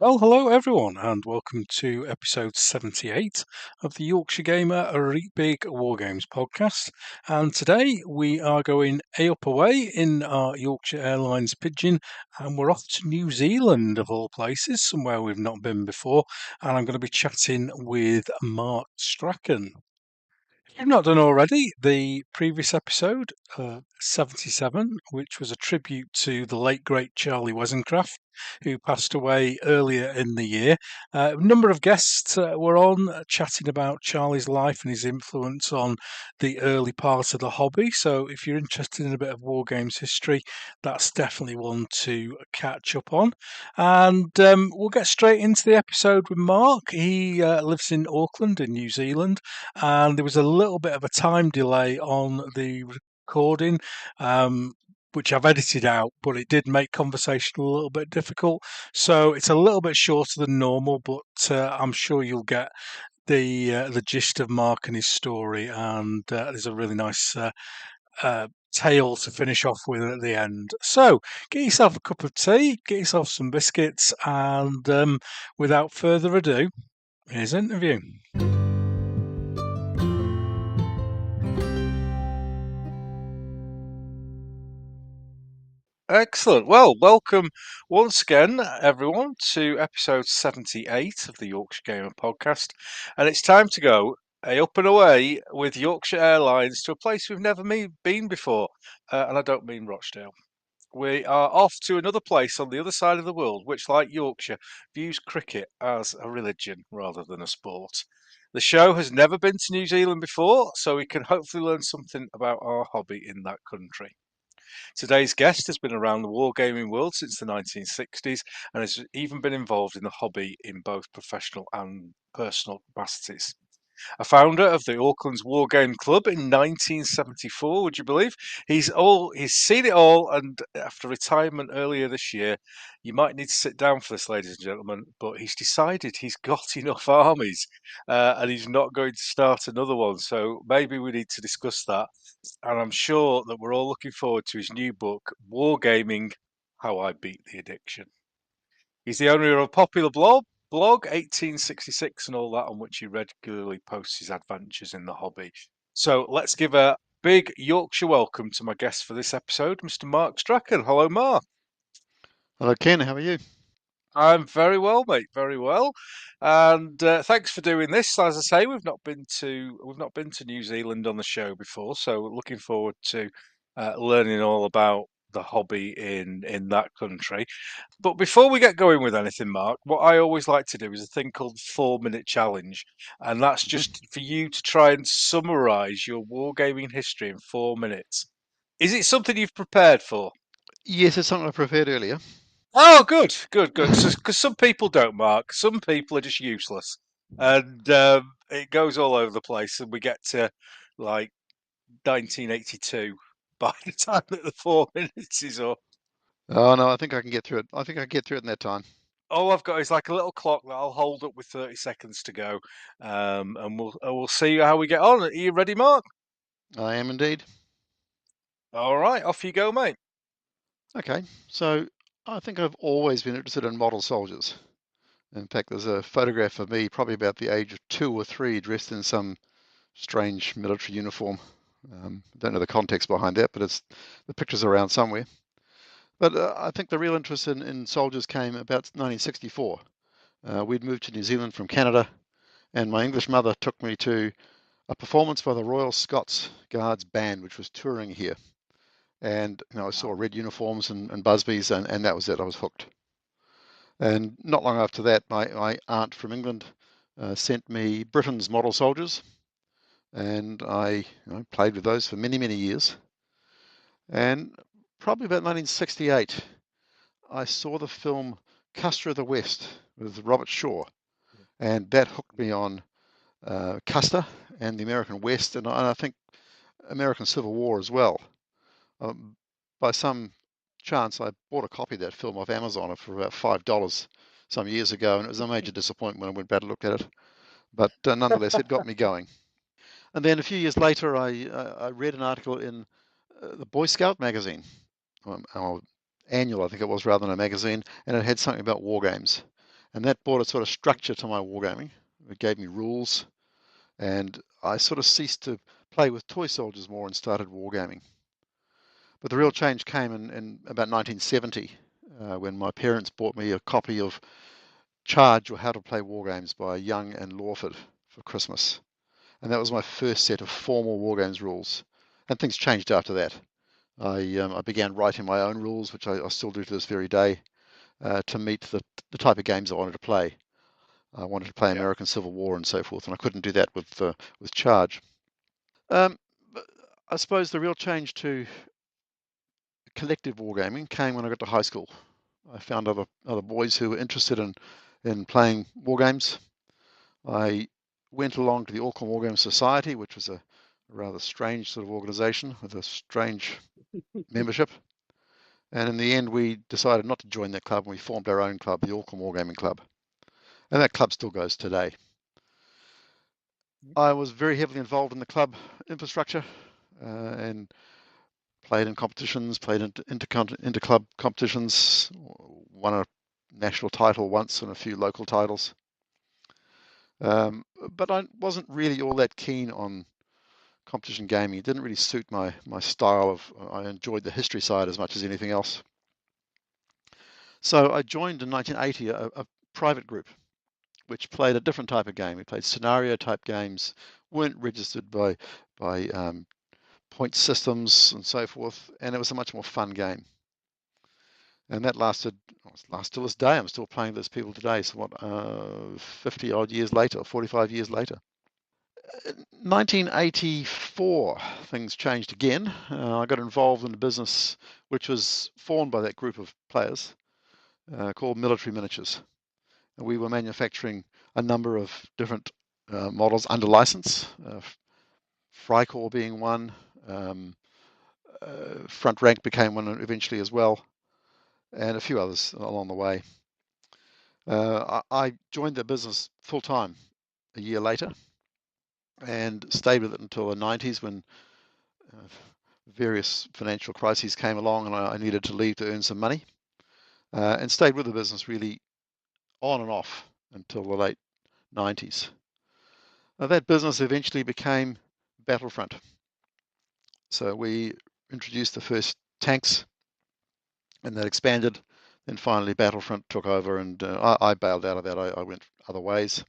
Well, hello everyone, and welcome to episode 78 of the Yorkshire Gamer Reet Big Wargames podcast. And today we are going up away in our Yorkshire Airlines Pigeon, and we're off to New Zealand, of all places, somewhere we've not been before. And I'm going to be chatting with Mark Strachan. If you've not done already, the previous episode, 77, which was a tribute to the late great Charlie Wesencraft, who passed away earlier in the year. A number of guests were on chatting about Charlie's life and his influence on the early part of the hobby. So if you're interested in a bit of War Games history, that's definitely one to catch up on. And we'll get straight into the episode with Mark. He lives in Auckland in New Zealand, and there was a little bit of a time delay on the recording, which I've edited out, but it did make conversation a little bit difficult. So it's a little bit shorter than normal, but I'm sure you'll get the gist of Mark and his story, and there's a really nice tale to finish off with at the end. So get yourself a cup of tea, get yourself some biscuits, and without further ado, here's the interview. Excellent. Well, welcome once again, everyone, to episode 78 of the Yorkshire Gamer podcast. And it's time to go up and away with Yorkshire Airlines to a place we've never been before. And I don't mean Rochdale. We are off to another place on the other side of the world, which, like Yorkshire, views cricket as a religion rather than a sport. The show has never been to New Zealand before, so we can hopefully learn something about our hobby in that country. Today's guest has been around the wargaming world since the 1960s and has even been involved in the hobby in both professional and personal capacities. A founder of the Auckland's Wargame Club in 1974, would you believe? He's seen it all, and after retirement earlier this year, you might need to sit down for this, ladies and gentlemen, but he's decided he's got enough armies, and he's not going to start another one. So maybe we need to discuss that. And I'm sure that we're all looking forward to his new book, Wargaming: How I Beat the Addiction. He's the owner of a popular blog 1866 and all that, on which he regularly posts his adventures in the hobby. So let's give a big Yorkshire welcome to my guest for this episode, Mr. Mark Strachan. Hello, Mark. Hello, Ken. How are you? I'm very well, mate. Very well, and thanks for doing this. As I say, we've not been to New Zealand on the show before, so looking forward to learning all about the hobby in that country. But before we get going with anything, Mark, what I always like to do is a thing called 4 minute challenge, and that's Mhm. just for you to try and summarize your wargaming history in 4 minutes. Is it something you've prepared for? Yes, it's something I prepared earlier. Oh, good, good, good. Because some people don't, Mark. Some people are just useless, and it goes all over the place, and we get to like 1982 by the time that the 4 minutes is up. Oh no, I think I can get through it. I think I can get through it in that time. All I've got is like a little clock that I'll hold up with 30 seconds to go, and we'll see how we get on. Are you ready, Mark? I am indeed. All right, off you go, mate. Okay, so I think I've always been interested in model soldiers. In fact, there's a photograph of me, probably about the age of 2 or 3, dressed in some strange military uniform. Don't know the context behind that, but the picture's around somewhere. But I think the real interest in soldiers came about 1964. We'd moved to New Zealand from Canada, and my English mother took me to a performance by the Royal Scots Guards Band, which was touring here. And I saw red uniforms and busbies, and that was it. I was hooked. And not long after that, my aunt from England sent me Britain's model soldiers, and I played with those for many, many years. And probably about 1968, I saw the film Custer of the West with Robert Shaw, and that hooked me on Custer and the American West, and I think American Civil War as well. By some chance, I bought a copy of that film off Amazon for about $5 some years ago, and it was a major disappointment when I went back to look at it. But nonetheless, it got me going. And then a few years later, I read an article in the Boy Scout magazine, annual, I think it was, rather than a magazine, and it had something about war games. And that brought a sort of structure to my wargaming. It gave me rules, and I sort of ceased to play with toy soldiers more and started wargaming. But the real change came in about 1970 when my parents bought me a copy of Charge or How to Play Wargames by Young and Lawford for Christmas. And that was my first set of formal Wargames rules. And things changed after that. I began writing my own rules, which I still do to this very day, to meet the type of games I wanted to play. I wanted to play Yeah. American Civil War and so forth, and I couldn't do that with Charge. But I suppose the real change to collective wargaming came when I got to high school. I found other boys who were interested in playing wargames. I went along to the Auckland Wargames Society, which was a rather strange sort of organisation with a strange membership. And in the end, we decided not to join that club, and we formed our own club, the Auckland Wargaming Club. And that club still goes today. I was very heavily involved in the club infrastructure and played in competitions, played in inter-club competitions, won a national title once and a few local titles. But I wasn't really all that keen on competition gaming. It didn't really suit my style of. I enjoyed the history side as much as anything else. So I joined in 1980 a private group which played a different type of game. We played scenario type games, weren't registered by point systems and so forth, and it was a much more fun game. And that lasted till this day. I'm still playing those people today. So what, 50 odd years later, 45 years later. 1984, things changed again. I got involved in a business which was formed by that group of players called Military Miniatures. And we were manufacturing a number of different models under license, Frycore being one, Front Rank became one eventually as well, and a few others along the way. I joined the business full time a year later and stayed with it until the 90s when various financial crises came along and I needed to leave to earn some money, and stayed with the business really on and off until the late 90s. That business eventually became Battlefront. So we introduced the first tanks and that expanded. Then finally Battlefront took over and I bailed out of that. I went other ways.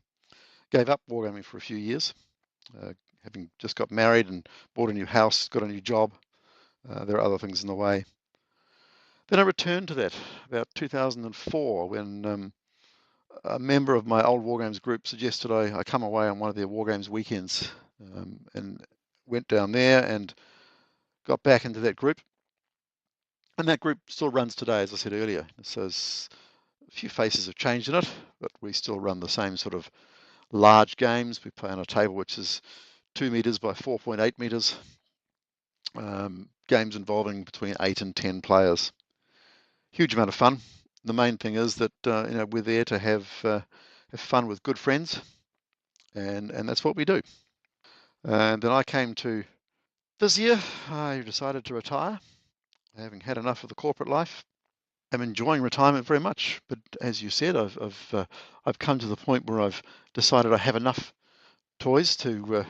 Gave up wargaming for a few years, having just got married and bought a new house, got a new job. There are other things in the way. Then I returned to that about 2004 when a member of my old Wargames group suggested I come away on one of their Wargames weekends, and went down there and got back into that group. And that group still runs today, as I said earlier. So a few faces have changed in it, but we still run the same sort of large games. We play on a table which is 2 meters by 4.8 meters. Games involving between 8 and 10 players. Huge amount of fun. The main thing is that we're there to have fun with good friends, and that's what we do. And then I came to this year. I decided to retire, having had enough of the corporate life. I'm enjoying retirement very much, but as you said, I've come to the point where I've decided I have enough toys to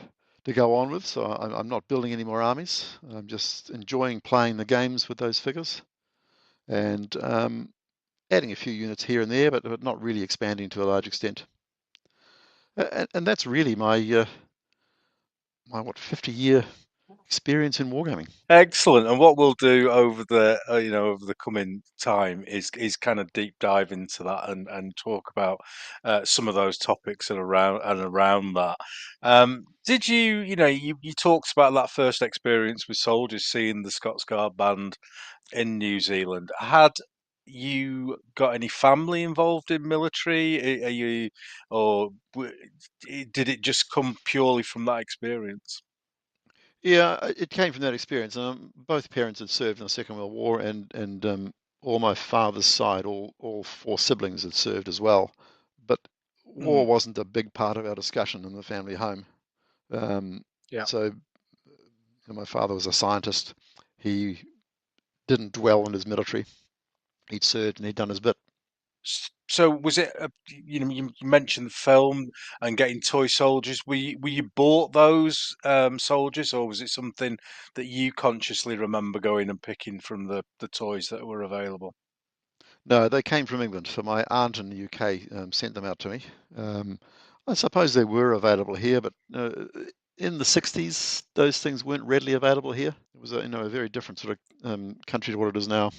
go on with. So I'm not building any more armies. I'm just enjoying playing the games with those figures and adding a few units here and there, but not really expanding to a large extent. And that's really my 50-year experience in wargaming. Excellent. And what we'll do over the over the coming time is kind of deep dive into that and talk about some of those topics and around that. Did you talked about that first experience with soldiers seeing the Scots Guard band in New Zealand. Had you got any family involved in military? Are you, or did it just come purely from that experience? Yeah, it came from that experience. Both parents had served in the Second World War, and all my father's side, all four siblings had served as well. But war Mm, wasn't a big part of our discussion in the family home. Um, yeah. so my father was a scientist. He didn't dwell on his military. He'd served and he'd done his bit. So was it, you mentioned the film and getting toy soldiers. Were you bought those soldiers, or was it something that you consciously remember going and picking from the toys that were available? No, they came from England. So my aunt in the UK sent them out to me. Um, I suppose they were available here, but in the 60s, those things weren't readily available here. It was a very different sort of country to what it is now.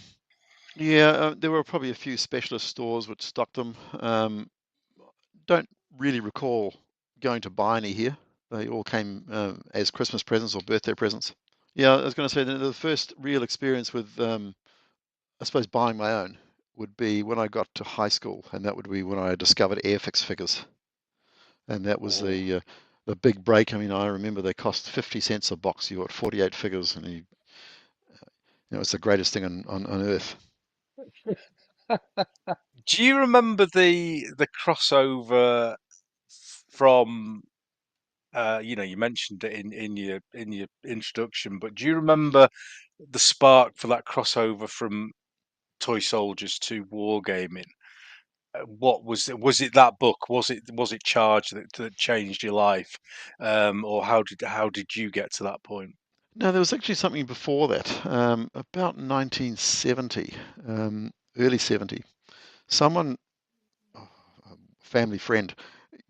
Yeah, there were probably a few specialist stores which stocked them. Don't really recall going to buy any here. They all came as Christmas presents or birthday presents. Yeah, I was going to say the first real experience with, I suppose, buying my own would be when I got to high school, and that would be when I discovered Airfix figures, and that was Oh. the big break. I mean, I remember they cost 50 cents a box. You got 48 figures, and it's the greatest thing on earth. Do you remember the crossover from you mentioned it in your introduction, but do you remember the spark for that crossover from toy soldiers to wargaming? What was it? Was it that book? Was it Charge that changed your life, or how did you get to that point? No, there was actually something before that, about 1970, early 70. Someone, oh, a family friend,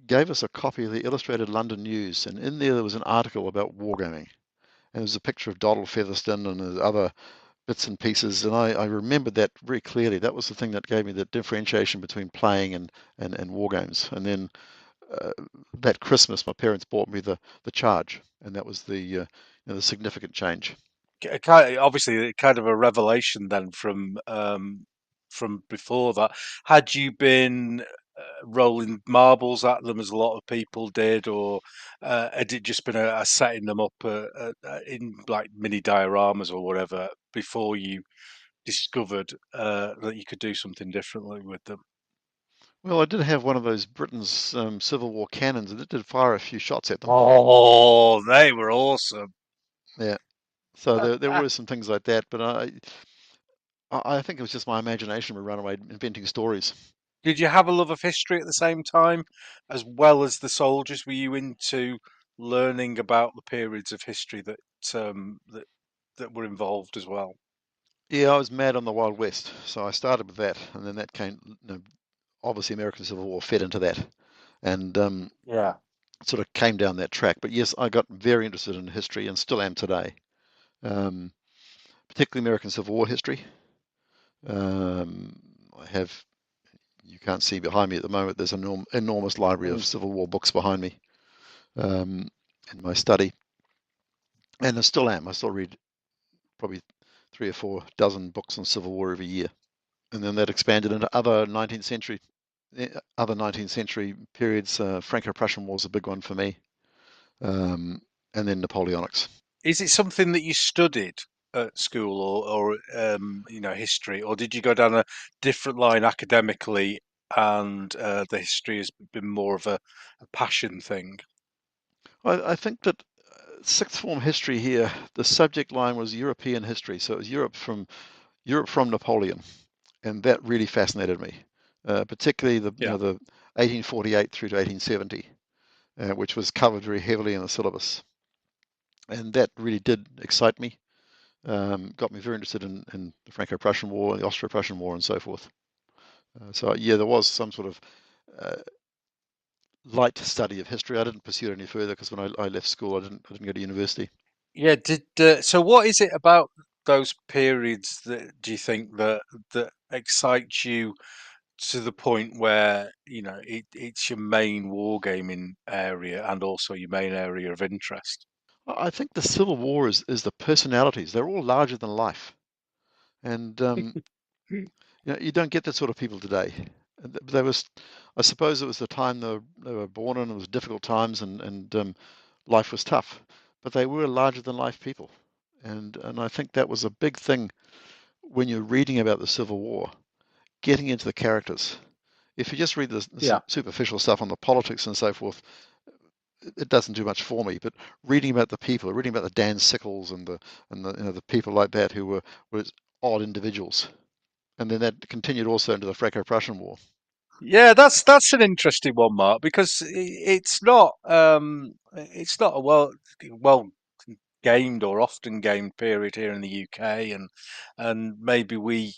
gave us a copy of the Illustrated London News, and in there was an article about wargaming. And there was a picture of Donald Featherston and the other bits and pieces, and I remembered that very clearly. That was the thing that gave me the differentiation between playing and war games. And then uh, that Christmas, my parents bought me the Charge, and that was the significant change. Obviously, kind of a revelation then from before that. Had you been rolling marbles at them as a lot of people did, or had it just been a setting them up in like mini dioramas or whatever before you discovered that you could do something differently with them? Well, I did have one of those Britain's Civil War cannons, and it did fire a few shots at them. Oh, they were awesome. Yeah, so there were some things like that, but I think it was just my imagination would run away inventing stories. Did you have a love of history at the same time, as well as the soldiers? Were you into learning about the periods of history that were involved as well? Yeah, I was mad on the Wild West, so I started with that, and then that came, obviously American Civil War fed into that, and Yeah. sort of came down that track. But yes, I got very interested in history and still am today, um, particularly American Civil War history. Um, I have, you can't see behind me at the moment, there's an enormous library of Mm. Civil War books behind me um, in my study, and I still am. I still read probably 3 or 4 dozen books on Civil War every year, and then that expanded into other 19th century periods. Franco Prussian War is a big one for me, um, and then Napoleonics. Is it something that you studied at school, or history, or did you go down a different line academically, and the history has been more of a passion thing? I think that sixth form history here, the subject line was European history, so it was Europe from Napoleon, and that really fascinated me, particularly the Yeah. the 1848 through to 1870, which was covered very heavily in the syllabus, and that really did excite me. Got me very interested in the Franco-Prussian War, the Austro-Prussian War, and so forth. So yeah, there was some sort of uh, light study of history. I didn't pursue it any further because when I left school, I didn't go to university. Yeah, so what is it about those periods that do you think that excites you to the point where, it's your main wargaming area and also your main area of interest? I think the Civil War is the personalities. They're all larger than life, and you don't get that sort of people today. They was, I suppose, it was the time they were born in. It was difficult times, and life was tough, but they were larger than life people, and I think that was a big thing when you're reading about the Civil War, getting into the characters. If you just read the Yeah. superficial stuff on the politics and so forth, it doesn't do much for me. But reading about the people, reading about the Dan Sickles and the people like that who were odd individuals, and then that continued also into the Franco Prussian War. Yeah, that's an interesting one, Mark, because it's not a well gamed or often gamed period here in the UK, and maybe we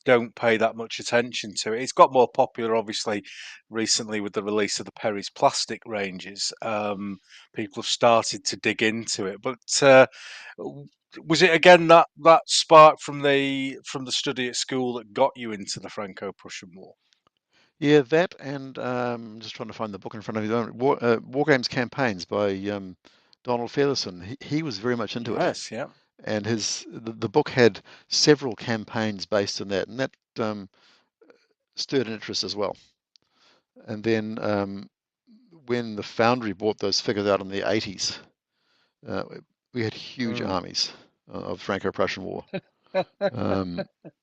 don't pay that much attention to it. It's got more popular, obviously, recently with the release of the Perry's plastic ranges. People have started to dig into it, but was it again that spark from the study at school that got you into the Franco-Prussian War? Yeah, that and just trying to find the book in front of me. Wargames Campaigns by Donald Featherson. He was very much into it, Yes, yeah. and the book had several campaigns based on that, and that stirred an interest as well. And then when the Foundry bought those figures out in the 80s, uh, we had huge Mm. armies of Franco-Prussian War,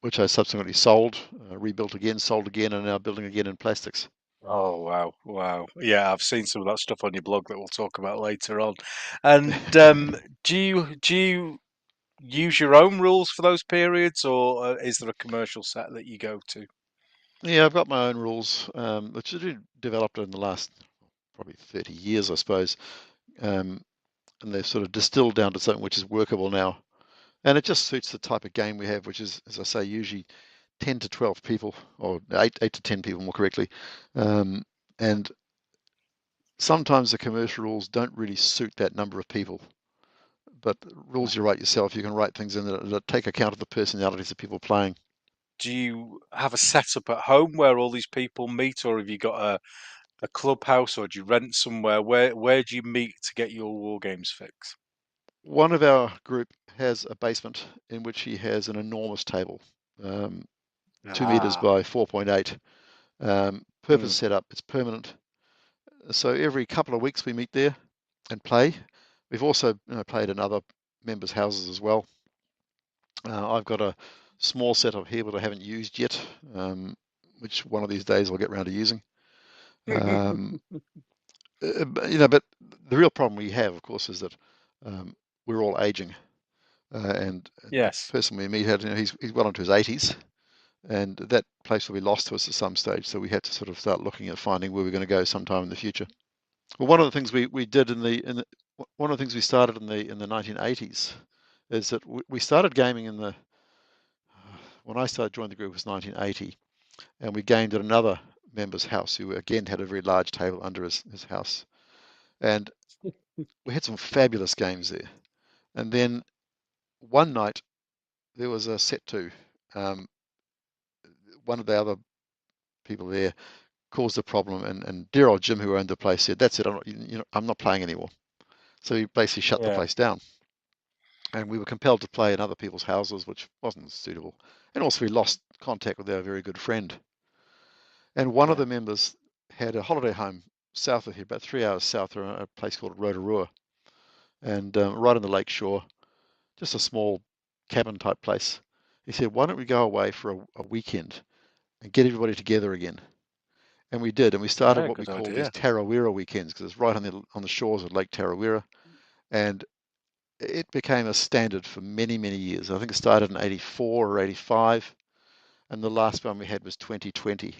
which I subsequently sold, rebuilt again, sold again, and now building again in plastics. Oh wow, wow. Yeah, I've seen some of that stuff on your blog that we'll talk about later on. And do you use your own rules for those periods, or is there a commercial set that you go to? Yeah, I've got my own rules, which have been developed in the last probably 30 years, I suppose. Um, and they've sort of distilled down to something which is workable now. And it just suits the type of game we have, which is, as I say, usually 10 to 12 people, or 8 to 10 people more correctly. Um, and sometimes the commercial rules don't really suit that number of people. But rules you write yourself, you can write things in that take account of the personalities of people playing. Do you have a setup at home where all these people meet, or have you got a clubhouse, or do you rent somewhere? Where do you meet to get your war games fix? One of our group has a basement in which he has an enormous table, um, 2 meters Ah, by 4.8. Purpose mm, set up, it's permanent. So every couple of weeks we meet there and play. We've also played in other members' houses as well. I've got a small setup here that I haven't used yet, which one of these days I'll get around to using. Um, but the real problem we have, of course, is that we're all aging, and the yes. person we meet had, he's well into his 80s, and that place will be lost to us at some stage. So we had to sort of start looking at finding where we're going to go sometime in the future. Well, one of the things we did one of the things we started in the 1980s is that we started gaming in the when I started joining the group was 1980, and we gamed at another member's house who again had a very large table under his house, and we had some fabulous games there. And then one night there was a set two. Um, one of the other people there caused a problem, and dear old Jim, who owned the place, said, "That's it. I'm not playing anymore." So he basically shut the Yeah, place down, and we were compelled to play in other people's houses, which wasn't suitable. And also, we lost contact with our very good friend. And one of yeah. the members had a holiday home south of here, about 3 hours south, of a place called Rotorua, and right on the lake shore, just a small cabin type place. He said, "Why don't we go away for a weekend and get everybody together again?" And we did, and we started Yeah, what we good call these idea. Tarawera weekends because it's right on the shores of Lake Tarawera, and it became a standard for many, many years. I think it started in 84 or 85, and the last one we had was 2020.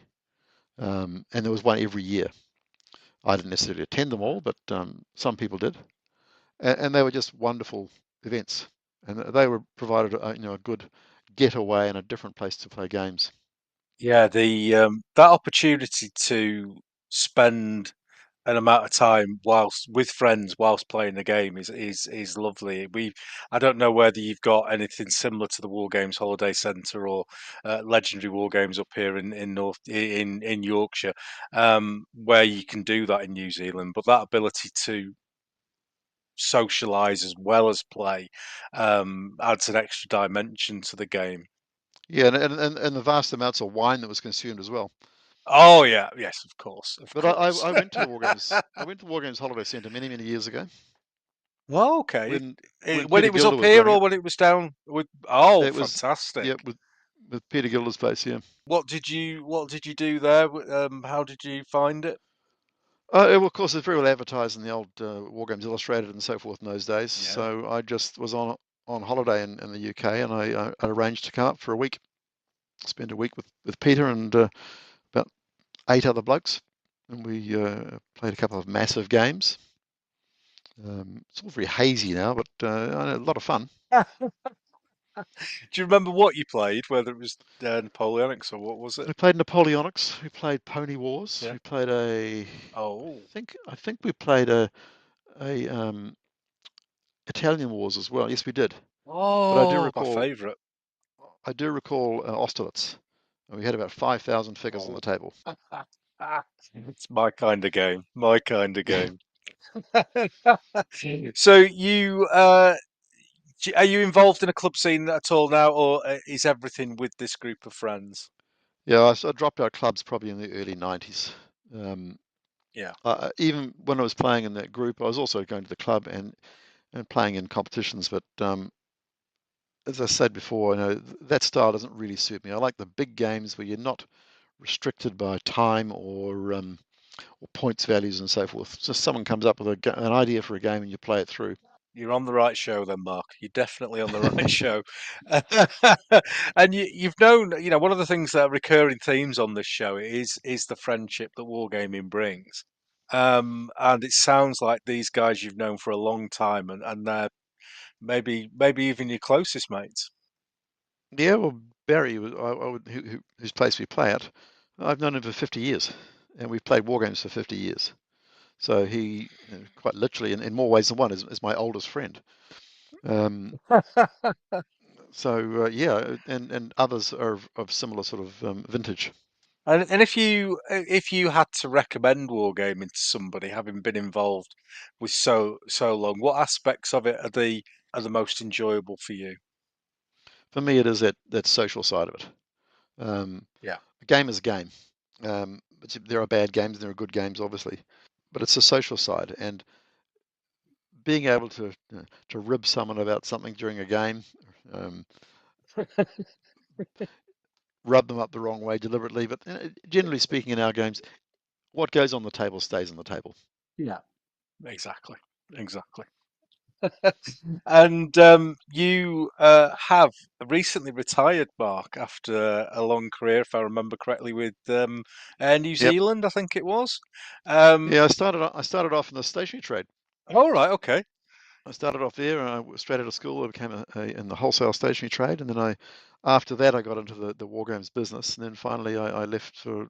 And there was one every year. I didn't necessarily attend them all, but some people did. And they were just wonderful events. And they were provided a good getaway and a different place to play games. Yeah, the that opportunity to spend an amount of time whilst with friends whilst playing the game is lovely. I don't know whether you've got anything similar to the War Games Holiday Centre or Legendary War Games up here in Yorkshire, where you can do that in New Zealand. But that ability to socialise as well as play adds an extra dimension to the game. Yeah, and the vast amounts of wine that was consumed as well. Oh yeah, yes, of course, of But course. I went to the War Games. I went to the War Games Holiday Centre many, many years ago Well, okay. when When Peter it was Gilder up was here running or it. when it was down with? Oh, It was, fantastic! yeah, with Peter Gilder's place, yeah. What did you do there? How did you find it? Well, of course, it's very well advertised in the old War Games Illustrated and so forth in those days. Yeah. So I just was on holiday in the UK, and I arranged to come up for a week. spent a week with Peter and about 8 other blokes, and we played a couple of massive games. It's all very hazy now, but a lot of fun. Do you remember what you played? Whether it was Napoleonics or what was it? We played Napoleonics. We played Pony Wars. Yeah. We played Oh. I think we played a Italian Wars as well. Yes, we did. But Oh, my favourite. I do recall Austerlitz. We had about 5,000 figures on the Oh. table. It's my kind of game. My kind of game. So are you involved in a club scene at all now, or is everything with this group of friends? Yeah, I dropped out clubs probably in the early 90s. Um, Yeah. Even when I was playing in that group, I was also going to the club and playing in competitions. But as I said before, that style doesn't really suit me. I like the big games where you're not restricted by time or points values and so forth. So someone comes up with an idea for a game and you play it through. You're on the right show then, Mark. You're definitely on the right show. And you've known, one of the things that are recurring themes on this show is the friendship that wargaming brings. And it sounds like these guys you've known for a long time, and they're maybe even your closest mates. Yeah, well, Barry, whose place we play at, I've known him for 50 years, and we've played war games for 50 years. So he, quite literally, in more ways than one, is my oldest friend. Um, yeah, and others are of similar sort of vintage. And if you had to recommend wargaming to somebody, having been involved with so long, what aspects of it are the most enjoyable for you? For me, it is that social side of it. Um, Yeah. a game is a game. There are bad games, and there are good games, obviously, but it's the social side, and being able to rib someone about something during a game, um, rub them up the wrong way deliberately. But generally speaking, in our games, what goes on the table stays on the table. Yeah. Exactly. Exactly. And you have recently retired, Mark, after a long career, if I remember correctly, with Air New Yep. Zealand, I think it was. Um, Yeah, I started off in the stationery trade. all right, okay. I started off there. Straight out of school, I became in the wholesale stationery trade, and then after that, I got into the Wargames business, and then finally, I left to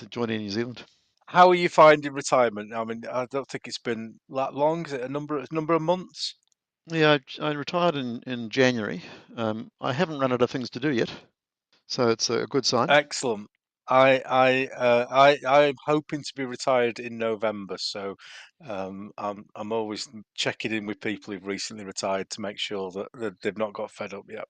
join Air New Zealand. How are you finding retirement? I mean, I don't think it's been that long. Is it a number of months? Yeah, I retired in January. I haven't run out of things to do yet, so it's a good sign. Excellent. I'm hoping to be retired in November, so I'm always checking in with people who've recently retired to make sure that they've not got fed up yet.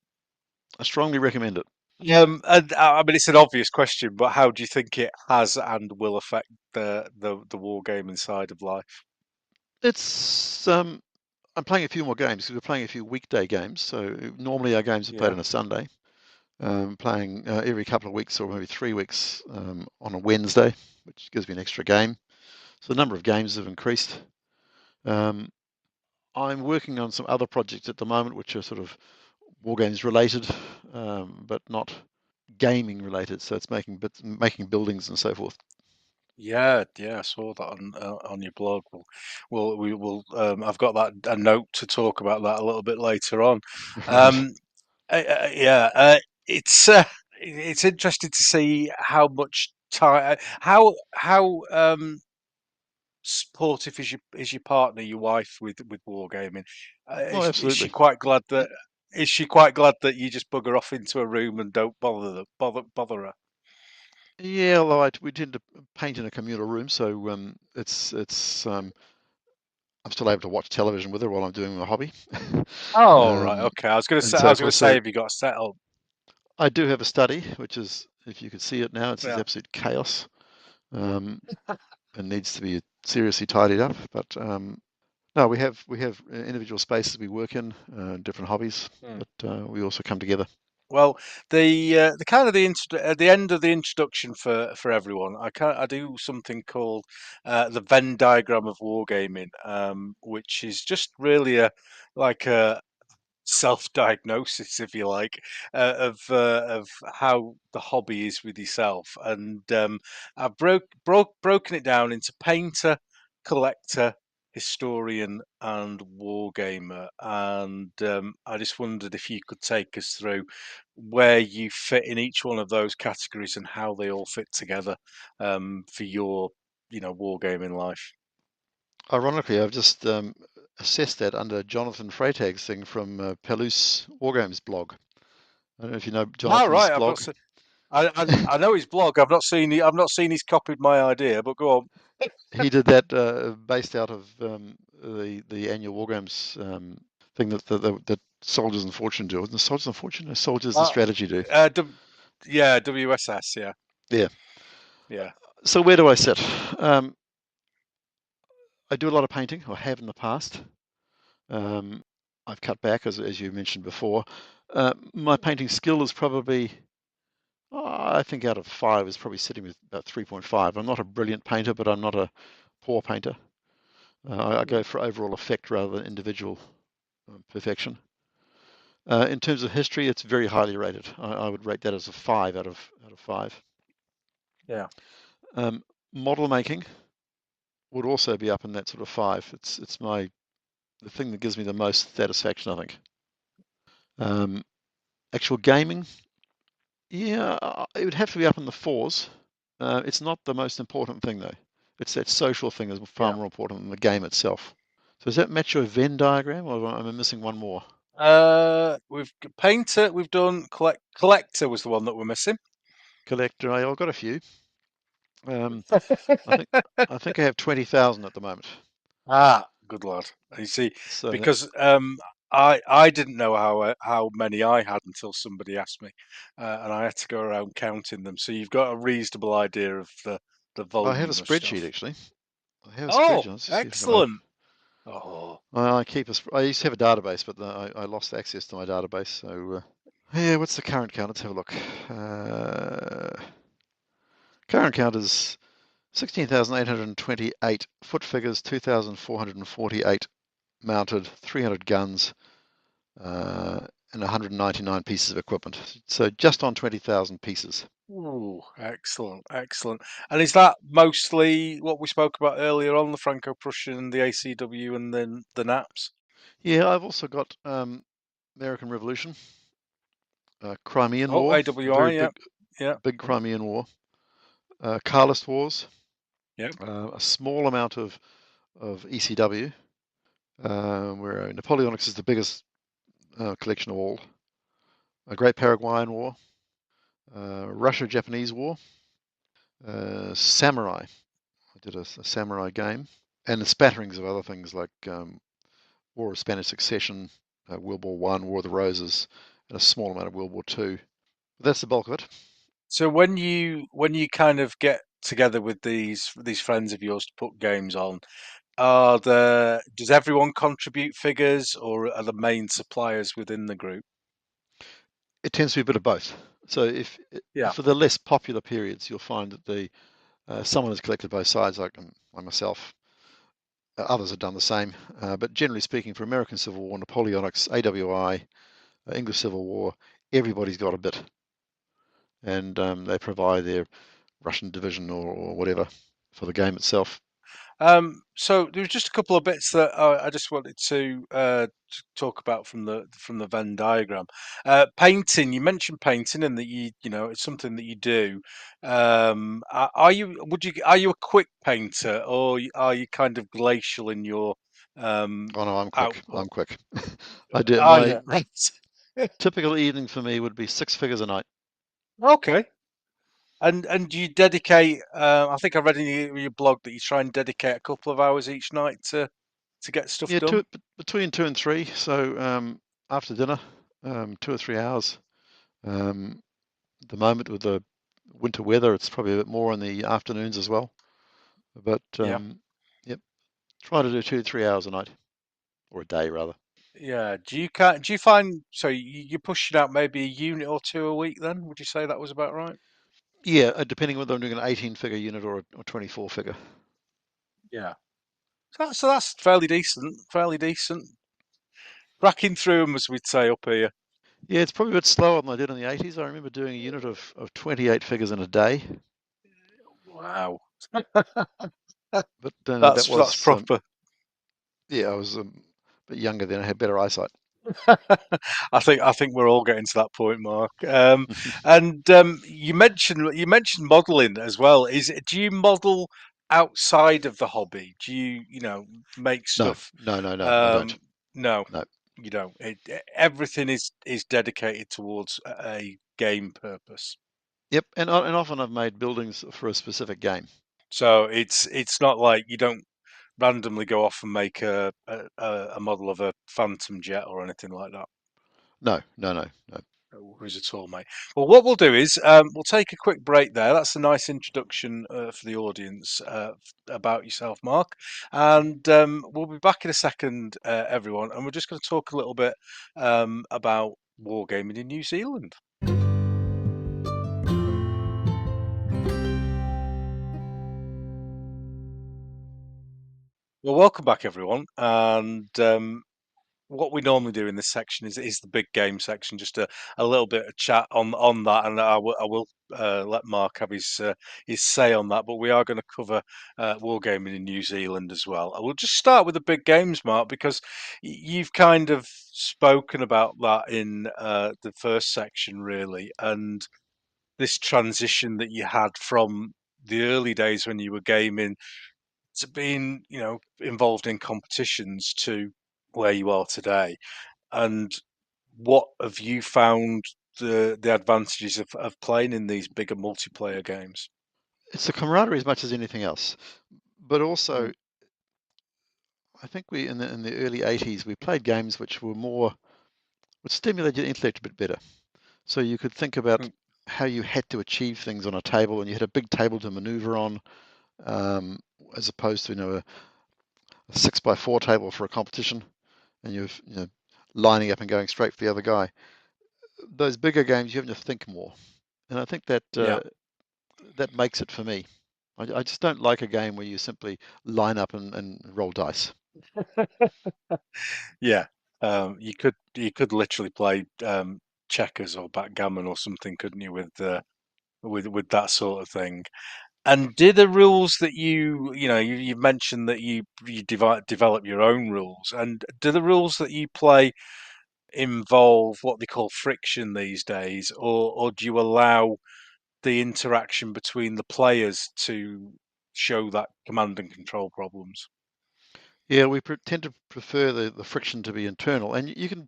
I strongly recommend it. And I mean, it's an obvious question, but how do you think it has and will affect the wargaming side of life? It's I'm playing a few more games because we're playing a few weekday games. So normally our games are played Yeah. on a Sunday. Playing every couple of weeks or maybe 3 weeks on a Wednesday, which gives me an extra game. So the number of games have increased. Um, I'm working on some other projects at the moment, which are sort of war games related, but not gaming related. So it's making buildings and so forth. Yeah, yeah, I saw that on your blog. We will. I've got that a note to talk about that a little bit later on. Right. Um, yeah, it's it's interesting to see how much time, how supportive is your partner, your wife, with wargaming. Oh, Is she absolutely. quite glad that is she quite glad that you just bugger off into a room and don't bother her? Yeah, although we tend to paint in a communal room, so it's I'm still able to watch television with her while I'm doing my hobby. Oh, right, um, okay. I was gonna and say, I so was gonna forth. say, So have you got a setup? I do have a study, which is, if you could see it now, it's Yeah. absolute chaos. Um, and needs to be seriously tidied up. But no, we have individual spaces we work in, different hobbies, Hmm. but we also come together. Well, the kind of at the end of the introduction for everyone, I do something called the Venn diagram of wargaming, which is just really a like a self-diagnosis, if you like, of how the hobby is with yourself. And I've broken it down into painter, collector, historian, and wargamer. And I just wondered if you could take us through where you fit in each one of those categories and how they all fit together for your, wargaming life. Ironically, I've just assessed that under Jonathan Freitag's thing from Pelus Wargames blog. I don't know if you know All Jonathan's right, I've not blog. seen. I know his blog. I've not seen. I've not seen he's copied my idea. But go on. He did that based out of the annual Wargames thing that Soldiers and Fortune do. Wasn't it Soldiers and Fortune? No, Soldiers and Uh, Strategy do. yeah, WSS. Yeah, Yeah. yeah, So where do I sit? Um, I do a lot of painting, or have in the past. Um, I've cut back, as you mentioned before. My painting skill is probably, I think out of 5 is probably sitting with about 3.5. I'm not a brilliant painter, but I'm not a poor painter. I yeah, go for overall effect rather than individual perfection. In terms of history, it's very highly rated. I would rate that as a 5 out of 5. yeah. Um, Model making would also be up in that sort of 5. It's the thing that gives me the most satisfaction, I think. Um, Actual gaming, yeah, it would have to be up in the 4s. It's not the most important thing though. It's that social thing is far Yeah. more important than the game itself. So does that match your Venn diagram, or am I missing one more? We've painter. We've done collector was the one that we're missing. Collector, I've got a few. Um, I think I think I have 20,000 at the moment. Good lad. You see, So that, because I didn't know how many I had until somebody asked me, and I had to go around counting them. So you've got a reasonable idea of the I have a volume of spreadsheet stuff. actually. I have a Oh, spreadsheet. Let's just see if I can open. excellent. Oh, I keep I used to have a database, but I lost access to my database. So yeah, what's the current count? Let's have a look. Current count is 16,828 foot figures, 2,448 mounted, 300 guns, and 199 pieces of equipment. So just on 20,000 pieces. ooh, excellent, excellent. And is that mostly what we spoke about earlier on, the Franco Prussian, the ACW, and then the NAPs? Yeah, I've also got American Revolution, Crimean Oh, War, a AWI, very yeah, big, yeah, big Crimean War, Carlist Wars, yeah. a small amount of ECW, where Napoleonics is the biggest collection of all, a Great Paraguayan War, Russia-Japanese War, Samurai. I did a Samurai game, and the spatterings of other things like War of Spanish Succession, World War One, War of the Roses, and a small amount of World War Two. But that's the bulk of it. So when you kind of get together with these friends of yours to put games on, does everyone contribute figures, or are the main suppliers within the group? It tends to be a bit of both. So if Yeah. for the less popular periods, you'll find that the someone has collected both sides, like myself. Others have done the same, but generally speaking, for American Civil War, Napoleonics, AWI, English Civil War, everybody's got a bit, and they provide their Russian division or whatever for the game itself. So there was just a couple of bits that I just wanted to talk about from the Venn diagram. Painting. You mentioned painting, and that you know it's something that you do. Are you are you a quick painter, or are you kind of glacial in your Oh no, I'm quick. output? I'm quick. I do Oh my yeah, right. typical evening for me would be 6 figures a night. Okay. And do you dedicate? I think I read in your blog that you try and dedicate a couple of hours each night to get stuff Yeah, done. between 2 and 3. So after dinner, 2 or 3 hours. The moment with the winter weather, it's probably a bit more in the afternoons as well. But Yeah. yep, try to do 2 to 3 hours a night or a day rather. Yeah. Do you find so you're pushing out maybe a unit or two a week then? Would you say that was about right? Yeah, depending whether I'm doing an 18-figure unit or a 24-figure. Yeah. So that's fairly decent. Fairly decent. cracking through them, as we'd say up here. Yeah, it's probably a bit slower than I did in the 80s. I remember doing a unit of 28 figures in a day, Wow, but that that's was, proper. yeah, I was a bit younger then. I had better eyesight. I think we're all getting to that point, Mark. And you mentioned modelling as well. Do you model outside of the hobby? Do you make No, stuff? no, no, no, I don't. Um, no, No. you don't. Everything is dedicated towards a game purpose. Yep, and often I've made buildings for a specific game. So it's not like you don't randomly go off and make a model of a phantom jet or anything like that. No, no, no, no. No worries at all, mate. Well, what we'll do is we'll take a quick break there. That's a nice introduction for the audience about yourself, Mark. And we'll be back in a second, everyone. And we're just going to talk a little bit about wargaming in New Zealand. Well, welcome back, everyone. And what we normally do in this section is the big game section, just a little bit of chat on that, and I will let Mark have his say on that. But we are going to cover wargaming in New Zealand as well. I will just start with the big games, Mark, because you've kind of spoken about that in the first section, really, and this transition that you had from the early days when you were gaming to being, involved in competitions to where you are today. And what have you found the advantages of playing in these bigger multiplayer games? It's the camaraderie as much as anything else. But also, Mm, I think we in the early 80s we played games which were more would stimulate your intellect a bit better. So you could think about mm, how you had to achieve things on a table, and you had a big table to maneuver on, um, as opposed to a 6x4 table for a competition, and you're lining up and going straight for the other guy. Those bigger games, you have to think more, and I think that yeah, that makes it for me. I just don't like a game where you simply line up and roll dice. yeah. You could literally play checkers or backgammon or something, couldn't you, with that sort of thing? And do the rules that you mentioned that you develop your own rules, and do the rules that you play involve what they call friction these days, or do you allow the interaction between the players to show that command and control problems? Yeah, we tend to prefer the friction to be internal, and you can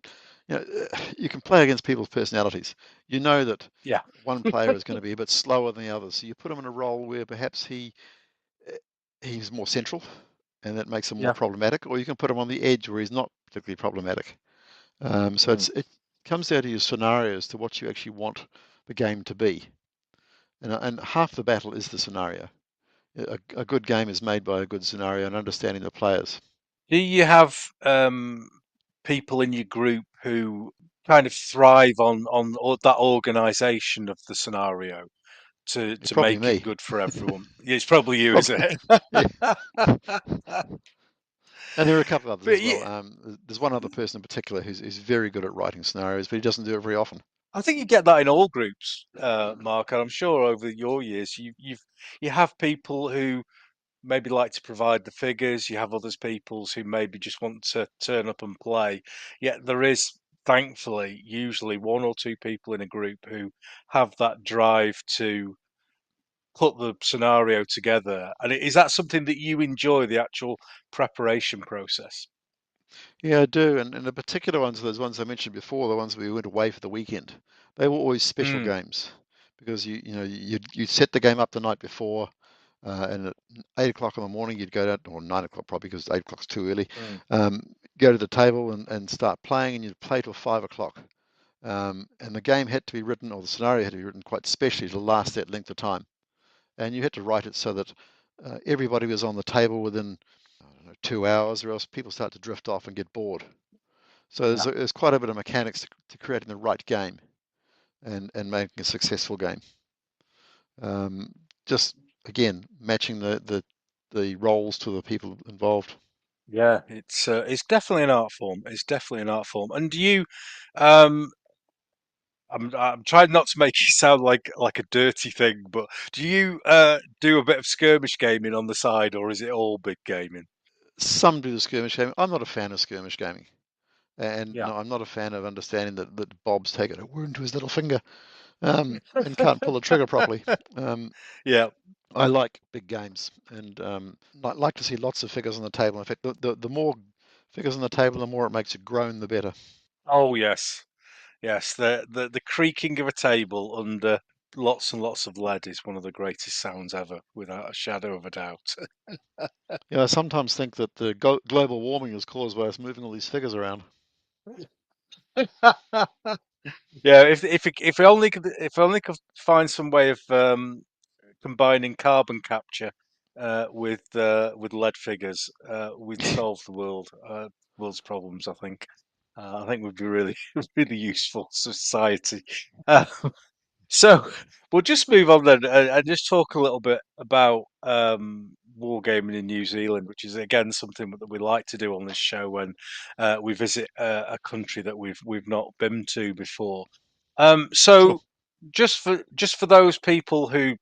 play against people's personalities. You know that Yeah, one player is going to be a bit slower than the others, so you put him in a role where perhaps eh, he's more central, and that makes him more yeah. problematic, or you can put him on the edge where he's not particularly problematic. So Mm. it comes down to your scenarios to what you actually want the game to be, and half the battle is the scenario. A good game is made by a good scenario and understanding the players. Do you have people in your group who kind of thrive on that organisation of the scenario to Yeah, to probably make it me. good for everyone? Yeah, it's probably you, is Probably, it? yeah. And there are a couple of others But as yeah, well. There's one other person in particular who's very good at writing scenarios, but he doesn't do it very often. I think you get that in all groups, Mark, and I'm sure over your years you have people who maybe like to provide the figures. You have others peoples who maybe just want to turn up and play. Yet there is, thankfully, usually one or two people in a group who have that drive to put the scenario together. And is that something that you enjoy, the actual preparation process? Yeah, I do. And the particular ones, those ones I mentioned before, the ones we went away for the weekend, they were always special Mm, games because you set the game up the night before, and at 8 o'clock in the morning you'd go down, or 9 o'clock probably because 8 o'clock's too early. mm, Um, go to the table and start playing, and you'd play till 5 o'clock. And the game had to be written, or the scenario had to be written quite specially to last that length of time. And you had to write it so that everybody was on the table within, I don't know, 2 hours, or else people start to drift off and get bored. So yeah. there's quite a bit of mechanics to creating the right game and making a successful game. Um, just again matching the roles to the people involved. Yeah, it's definitely an art form. It's definitely an art form. And do you, um, I'm trying not to make it sound like a dirty thing, but do you do a bit of skirmish gaming on the side, or is it all big gaming? Some do the skirmish gaming. I'm not a fan of skirmish gaming. And Yeah. no, I'm not a fan of understanding that Bob's taken a wound to his little finger and can't pull the trigger properly. Um, Yeah. I like big games and like to see lots of figures on the table. In fact, the more figures on the table, the more it makes it groan, the better. Oh yes, yes. The creaking of a table under lots and lots of lead is one of the greatest sounds ever, without a shadow of a doubt. I sometimes think that the global warming is caused by us moving all these figures around. Yeah, if only could find some way of combining carbon capture with lead figures, we'd solve world's problems. I think we'd be really really useful to society. Uh, so we'll just move on then and just talk a little bit about wargaming in New Zealand, which is again something that we like to do on this show when we visit a country that we've not been to before. Sure. So just for those people who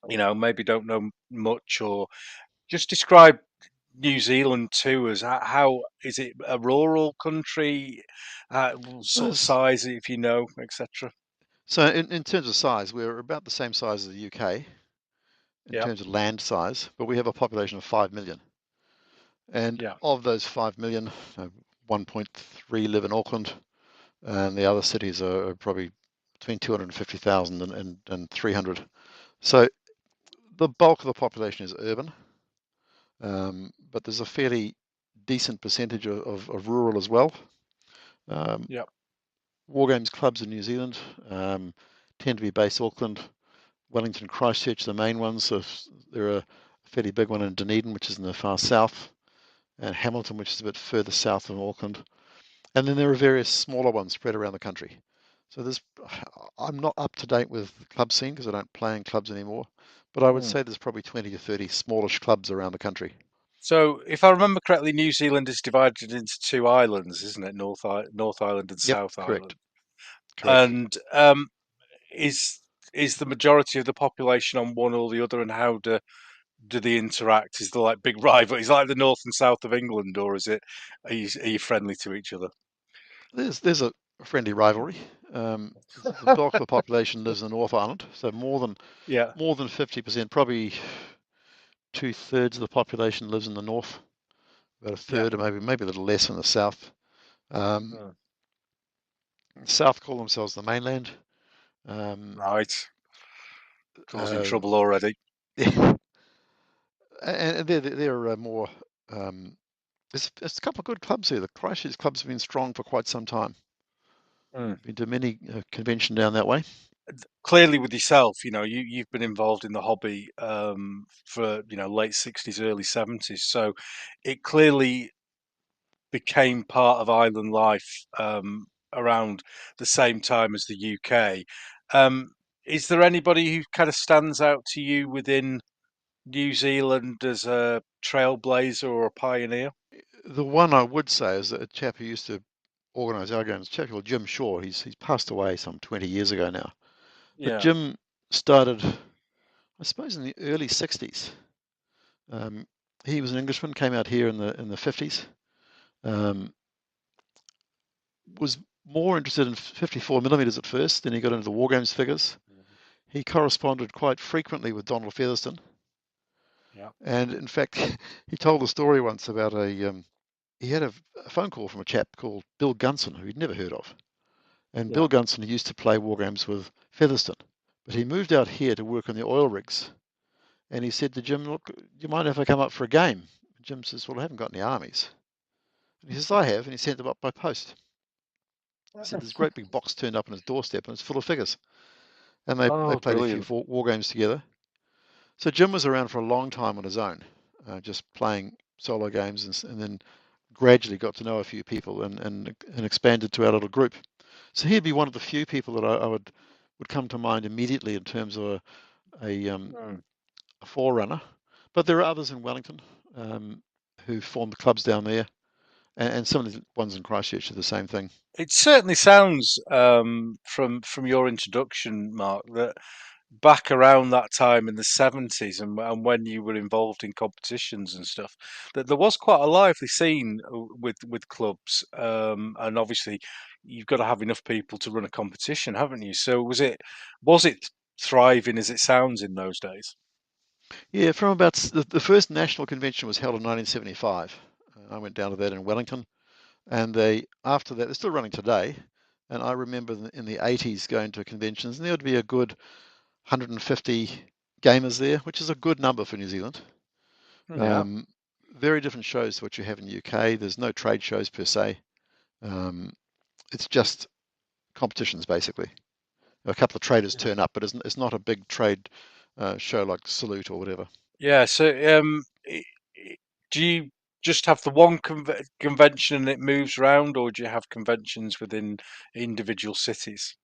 maybe don't know much, or just describe New Zealand to us. How is it a rural country? Sort of There's, size, if you know, etc. so in terms of size, we're about the same size as the UK in Yeah, terms of land size, but we have a population of 5 million. And yeah, of those 5 million, 1.3 live in Auckland, and the other cities are probably between 250,000 and 300. So the bulk of the population is urban, but there's a fairly decent percentage of rural as well. Um, yeah, Wargames clubs in New Zealand tend to be based Auckland, Wellington, Christchurch, the main ones. So there are a fairly big one in Dunedin, which is in the far south, and Hamilton, which is a bit further south than Auckland. And then there are various smaller ones spread around the country. So I'm not up to date with the club scene because I don't play in clubs anymore, but I would mm. say there's probably 20 or 30 smallish clubs around the country. So, if I remember correctly, New Zealand is divided into two islands, isn't it? North Island and Yep, South correct, Island. correct. And is is the majority of the population on one or the other, and how do they interact? Is there like big rival? Is it like the north and south of England, or are you friendly to each other? There's a friendly rivalry. The bulk of the population lives in the North Island, so Yeah, more than 50%, probably two-thirds of the population lives in the north. About a yeah. third, or maybe a little less in the south. Um, Mm. South call themselves the mainland. Um, Right. Causing uh, trouble already. and they're more. Um, there's a couple of good clubs here. The Christchurch clubs have been strong for quite some time. Mm. Been to many convention down that way. Clearly, with yourself, you've been involved in the hobby for late 60s, early 70s. So it clearly became part of island life around the same time as the UK. Um, is there anybody who kind of stands out to you within New Zealand as a trailblazer or a pioneer? The one I would say is that a chap who used to organise our games, a chap called Jim Shaw. He's passed away some 20 years ago now. But Yeah, Jim started, I suppose, in the early 60s. Um, he was an Englishman, came out here in the 50s. Um, was more interested in 54 millimeters at first, then he got into the Wargames figures. He corresponded quite frequently with Donald Featherston, yeah, and in fact, he told a story once about he had a phone call from a chap called Bill Gunson, who he'd never heard of. And yeah. Bill Gunson used to play Wargames with Featherston, but he moved out here to work on the oil rigs. And he said to Jim, "Look, do you mind if I come up for a game?" And Jim says, "Well, I haven't got any armies." And he says, "I have," and he sent them up by post. He said, "This great big box turned up on his doorstep, and it's full of figures." And they Oh, played a few brilliant. war games together. So Jim was around for a long time on his own, just playing solo games, and then gradually got to know a few people and expanded to our little group. So he'd be one of the few people that I would come to mind immediately in terms of a Mm. forerunner. But there are others in Wellington um, who formed the clubs down there, and some of the ones in Christchurch are the same thing. It certainly sounds from your introduction, Mark, that back around that time in the 70s and when you were involved in competitions and stuff, that there was quite a lively scene with clubs. And obviously, you've got to have enough people to run a competition, haven't you? So was it thriving as it sounds in those days? Yeah, from about the first national convention was held in 1975. I went down to that in Wellington, and they after that they're still running today. And I remember in the 80s going to conventions, and there would be a good 150 gamers there, which is a good number for New Zealand. Yeah, Um, very different shows to what you have in the UK. There's no trade shows per se. Um, it's just competitions basically. A couple of traders yeah, turn up, but it's not a big trade show like Salute or whatever. yeah. So, do you just have the one convention and it moves around, or do you have conventions within individual cities?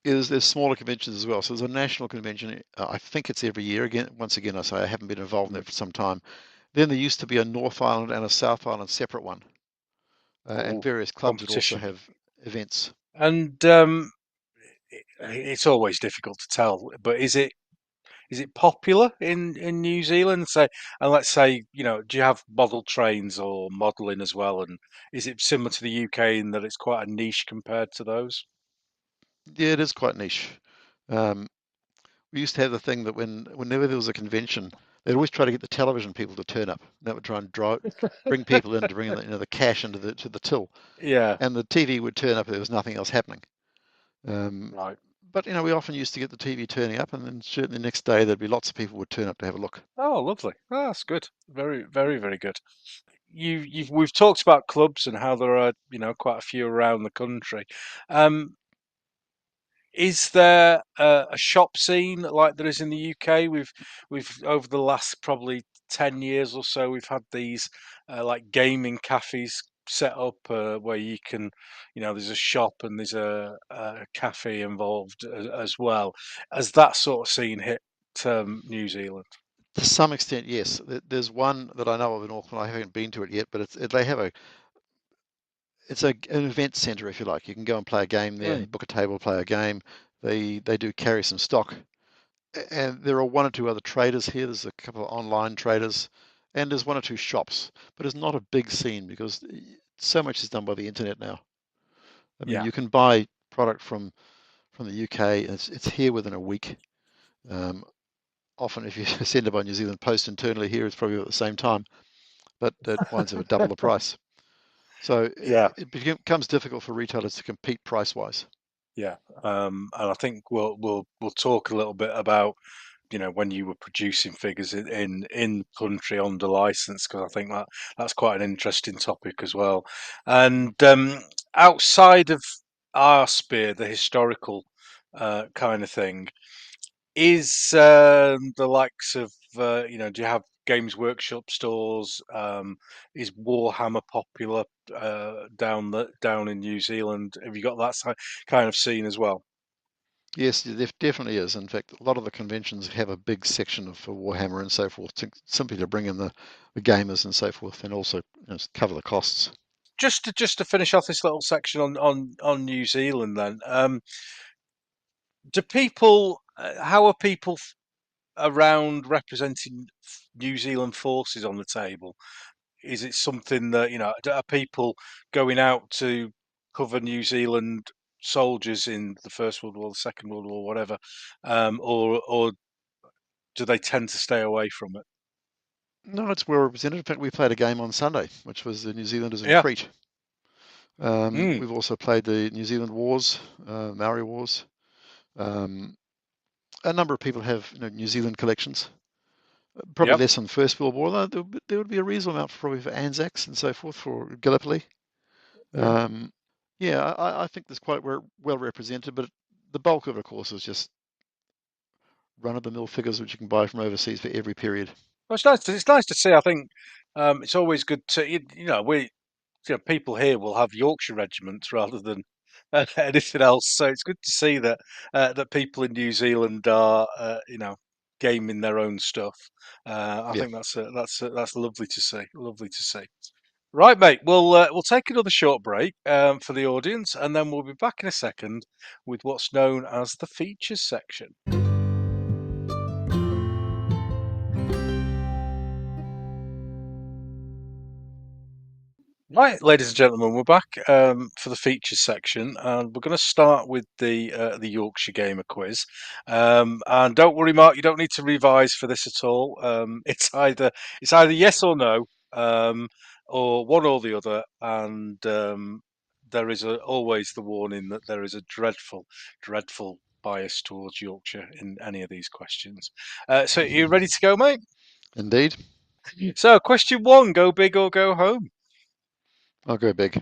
There's smaller conventions as well. So there's a national convention. I think it's every year. Again, once again, I say I haven't been involved in Mm. it for some time. Then there used to be a North Island and a South Island separate one, and Oh, various clubs would also competition. have events. And it's always difficult to tell, but is it popular in New Zealand? Say, and let's say, do you have model trains or modelling as well? And is it similar to the UK in that it's quite a niche compared to those? Yeah, it is quite niche. Um, we used to have the thing that whenever there was a convention, they'd always try to get the television people to turn up. That would try and bring people in to bring the cash into the till, Yeah, and the TV would turn up if there was nothing else happening. Um, right. but we often used to get the TV turning up, and then certainly the next day there'd be lots of people would turn up to have a look. Oh, lovely. Oh, that's good. Very, very, very good. We've talked about clubs and how there are, quite a few around the country. Um, Is there a shop scene like there is in the UK? We've over the last probably 10 years or so, we've had these like gaming cafes set up where you can, there's a shop and there's a cafe involved as well. Has that sort of scene hit New Zealand? To some extent, yes. There's one that I know of in Auckland. I haven't been to it yet, but they have an event centre, if you like. You can go and play a game there, Mm, book a table, play a game. They do carry some stock, and there are one or two other traders here. There's a couple of online traders, and there's one or two shops, but it's not a big scene because so much is done by the internet now. I mean, yeah, you can buy product from the UK, and it's here within a week. Um, Often, if you send it by New Zealand Post internally here, it's probably at the same time, but it winds up at double the price. So yeah. it becomes difficult for retailers to compete price wise. Yeah, and I think we'll talk a little bit about when you were producing figures in country under license, because I think that's quite an interesting topic as well. And outside of our sphere, the historical kind of thing, is the likes of do you have Games Workshop stores? Is Warhammer popular down in New Zealand? Have you got that kind of scene as well? Yes, there definitely is. In fact, a lot of the conventions have a big section for Warhammer and so forth, simply to bring in the gamers and so forth, and also cover the costs. Just to finish off this little section on New Zealand, then, do people? How are people around representing New Zealand forces on the table? Is it something that are people going out to cover New Zealand soldiers in the First World War, the Second World War, whatever, or do they tend to stay away from it? No, it's well represented. In fact, we played a game on Sunday, which was the New Zealanders in Yeah. Crete. Mm. We've also played the New Zealand Wars, Maori Wars. Um, a number of people have New Zealand collections. Probably Yep. less on the First World War. There would be a reasonable amount probably for Anzacs and so forth for Gallipoli. Yeah. Um, yeah, I think there's quite well represented, but the bulk of it, of course, is just run-of-the-mill figures which you can buy from overseas for every period. Well, it's nice to see. I think it's always good to people here will have Yorkshire regiments rather than anything else. So it's good to see that that people in New Zealand are gaming their own stuff. I Yeah. think that's lovely to see. Lovely to see. Right, mate. We'll take another short break for the audience, and then we'll be back in a second with what's known as the features section. Right, ladies and gentlemen, we're back for the features section, and we're going to start with the Yorkshire Gamer quiz. And don't worry, Mark, you don't need to revise for this at all. It's either yes or no, or one or the other, and there is always the warning that there is a dreadful bias towards Yorkshire in any of these questions. So, are you ready to go, mate? Indeed. So, question one: go big or go home? I'll go big.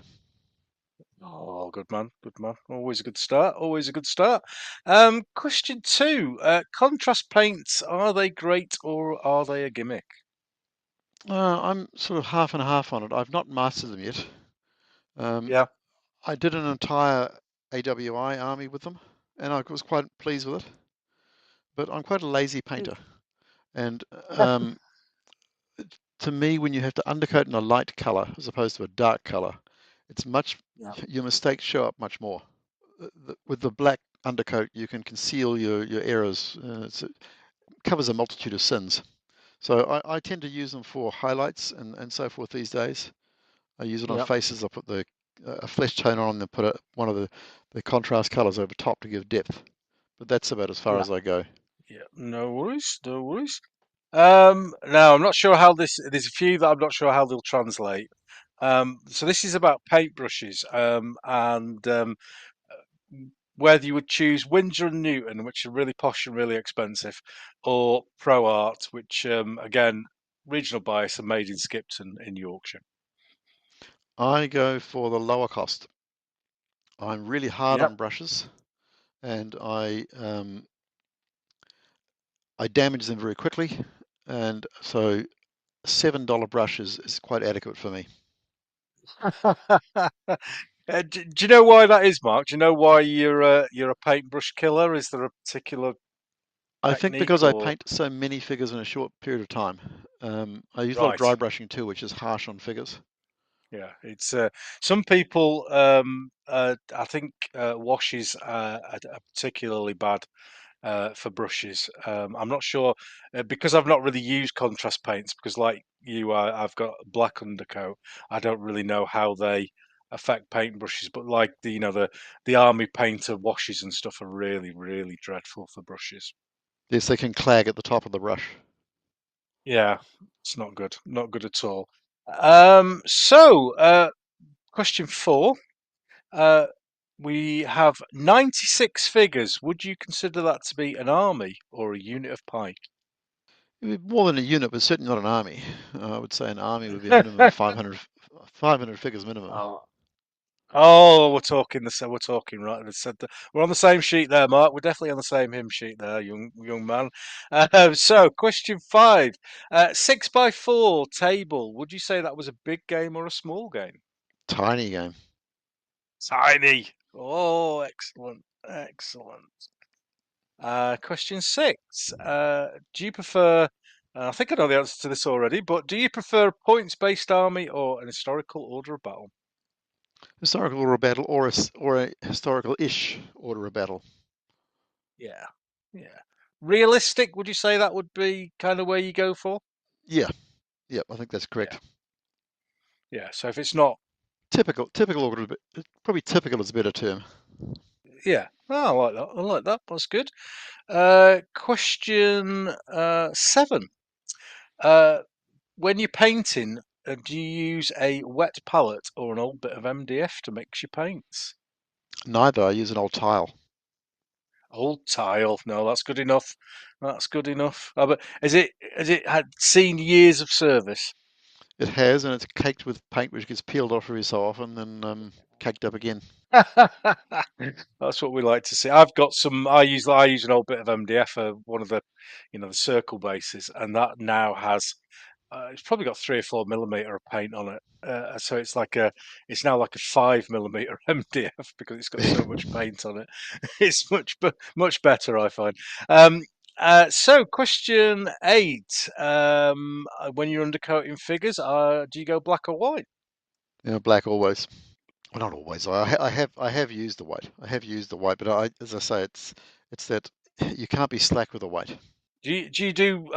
Oh, good man, good man. Always a good start. Always a good start. Question two: contrast paints, are they great or are they a gimmick? I'm sort of half and half on it. I've not mastered them yet. Um, Yeah, I did an entire AWI army with them, and I was quite pleased with it. But I'm quite a lazy painter, and um, to me, when you have to undercoat in a light color as opposed to a dark color, it's much yeah, your mistakes show up much more. With the black undercoat, you can conceal your errors. It covers a multitude of sins. So I tend to use them for highlights and so forth these days. I use it on yeah, faces. I put a flesh toner on and put one of the contrast colors over top to give depth. But that's about as far yeah, as I go. yeah. No worries, no worries. Now I'm not sure how this. There's a few that I'm not sure how they'll translate. So this is about paintbrushes, and whether you would choose Winsor and Newton, which are really posh and really expensive, or Pro Art, which again regional bias are made in Skipton in Yorkshire. I go for the lower cost. I'm really hard Yep. on brushes, and I damage them very quickly, and so $7 brush is quite adequate for me. Do you know why that is, Mark? Do you know why you're a paintbrush killer? Is there a particular I think technique because I or paint so many figures in a short period of time. I use a lot of right? dry brushing too, which is harsh on figures. Yeah, it's some people. I think washes are particularly bad for brushes. I'm not sure because I've not really used contrast paints because, like you, I've got a black undercoat. I don't really know how they affect paintbrushes, but like the army painter washes and stuff are really dreadful for brushes. Yes, they can clag at the top of the brush. Yeah, it's not good, not good at all. So question four. Uh, we have 96 figures. Would you consider that to be an army or a unit of pike? More than a unit, but certainly not an army. I would say an army would be a minimum of 500 figures minimum. Oh, oh, we're talking we're talking right. They said that we're on the same sheet there, Mark. We're definitely on the same hymn sheet there, young man. So, question five: 6x4 table. Would you say that was a big game or a small game? Tiny game. Tiny. Oh, excellent, excellent. Question six: do you prefer? I think I know the answer to this already, but do you prefer a points-based army or an historical order of battle? Historical order of battle or a historical-ish order of battle. Yeah, yeah. Realistic, would you say that would be kind of where you go for? Yeah, yeah, I think that's Yeah, correct. yeah. So if it's not, Typical order of probably typical is a better term. yeah. Oh, I like that. I like that. That's good. Question seven. Uh, when you're painting, do you use a wet palette or an old bit of MDF to mix your paints? Neither. I use an old tile. Old tile. No, that's good enough. That's good enough. But has it had seen years of service? It has, and it's caked with paint which gets peeled off every so often and caked up again. That's what we like to see. I've got some. I use an old bit of MDF for one of the circle bases, and that now has it's probably got 3 or 4 millimeter of paint on it. So it's now like a 5 millimeter MDF because it's got so much paint on it. It's much better, I find. Um, So question 8. When you're undercoating figures, do you go black or white? Black always. Well, not always. I have used the white. I have used the white, but as I say, it's that you can't be slack with the white. Do you do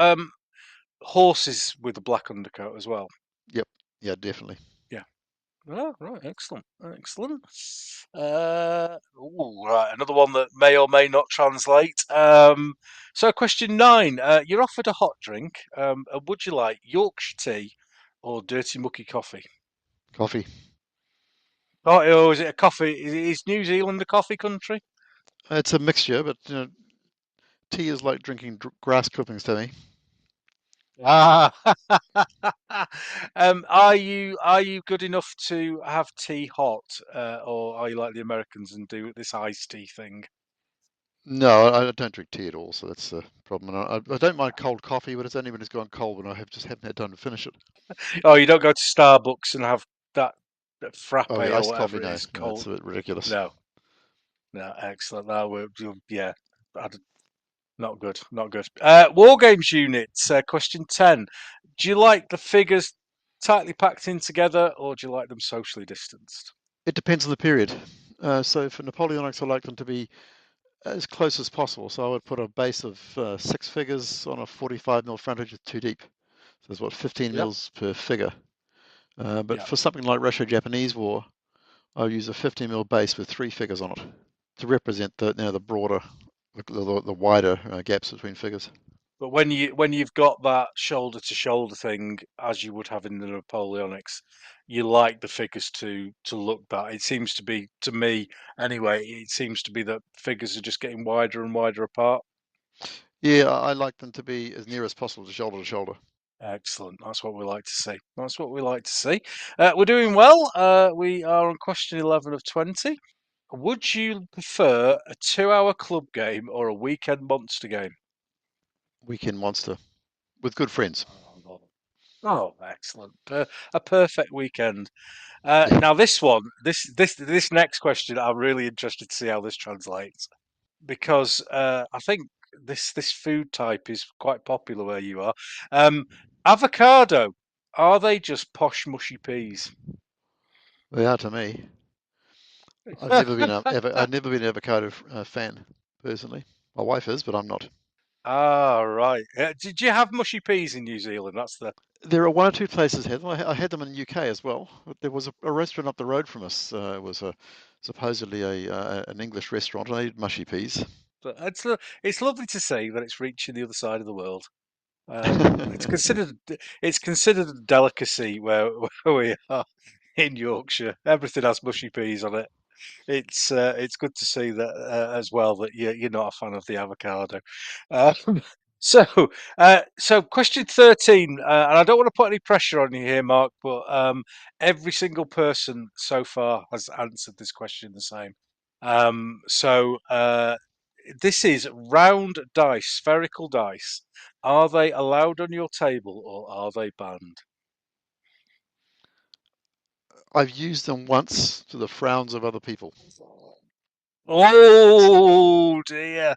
horses with a black undercoat as well? Yep. Yeah, definitely. Yeah. Oh, right, excellent, excellent. Right, another one that may or may not translate. So, question 9. You're offered a hot drink. Would you like Yorkshire tea or dirty mucky coffee? Coffee. Oh, is it a coffee? Is New Zealand a coffee country? It's a mixture, but tea is like drinking grass clippings to me. Ah, are you good enough to have tea hot, or are you like the Americans and do this iced tea thing? No, I don't drink tea at all, so that's the problem. And I don't mind cold coffee, but it's only when it's gone cold when I have just haven't had time to finish it. Oh, you don't go to Starbucks and have that frappe Oh, yeah, or iced whatever coffee, it no, is no, it's cold. a bit ridiculous. No, no, excellent. That would, yeah, not good, not good. War games units. Question 10. Do you like the figures tightly packed in together, or do you like them socially distanced? It depends on the period. So for Napoleonics, I like them to be as close as possible. So I would put a base of 6 figures on a 45 mil frontage with 2 deep. So there's what 15 Yep, mils per figure. But yeah. for something like Russo-Japanese War, I'll use a 50 mil base with 3 figures on it to represent the broader, the wider gaps between figures. But when you've got that shoulder to shoulder thing, as you would have in the Napoleonics, you like the figures to look that. It seems to be, to me anyway, it seems to be that figures are just getting wider and wider apart. Yeah, I like them to be as near as possible to shoulder to shoulder. Excellent. That's what we like to see. That's what we like to see. We're doing well. We are on question 11 of 20. Would you prefer a 2-hour club game or a weekend monster game? Weekend monster with good friends. Oh, excellent. A perfect weekend. Yeah. Now this one, this next question, I'm really interested to see how this translates because I think this food type is quite popular where you are. Um, Avocado, are they just posh mushy peas? They are to me. I've never been an avocado fan personally. My wife is, but I'm not. Ah, right. Did you have mushy peas in New Zealand? That's the There are one or two places had them. I had them in the UK as well. There was a restaurant up the road from us. It was supposedly an English restaurant. And they did mushy peas. but it's lovely to see that it's reaching the other side of the world. It's considered a delicacy where we are in Yorkshire. Everything has mushy peas on it. It's good to see that as well that you're not a fan of the avocado. Um, so so question 13, and I don't want to put any pressure on you here, Mark, but every single person so far has answered this question the same. This is round dice, spherical dice. Are they allowed on your table or are they banned? I've used them once to the frowns of other people. Oh dear,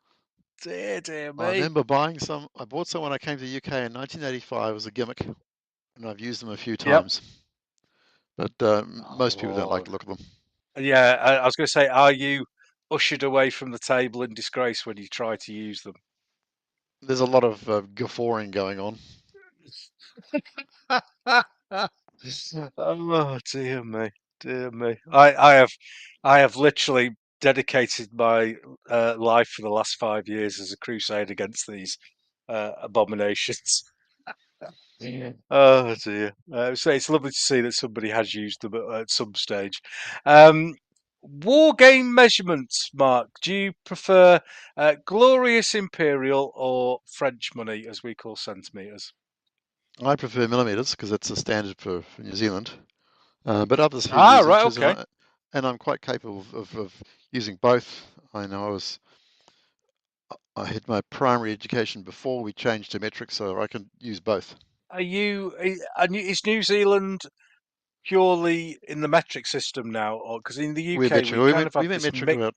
dear I me. remember buying some. I bought some when I came to the UK in 1985 as a gimmick, and I've used them a few Yep. times. But most people don't like Oh, the look of them. yeah. I was going to say, are you ushered away from the table in disgrace when you try to use them? There's a lot of guffawing going on. Oh dear me, dear me. I have literally dedicated my life for the last 5 years as a crusade against these abominations. Yeah. Oh dear. So it's lovely to see that somebody has used them at some stage. War game measurements, Mark. Do you prefer glorious imperial or French money, as we call centimeters? I prefer millimeters because that's the standard for New Zealand. But others who Ah, use right. inches, Okay. and I'm quite capable of using both. I know I had my primary education before we changed to metric, so I can use both. Is New Zealand purely in the metric system now, or because in the We're UK metric. we kind of We have went this metric mix? about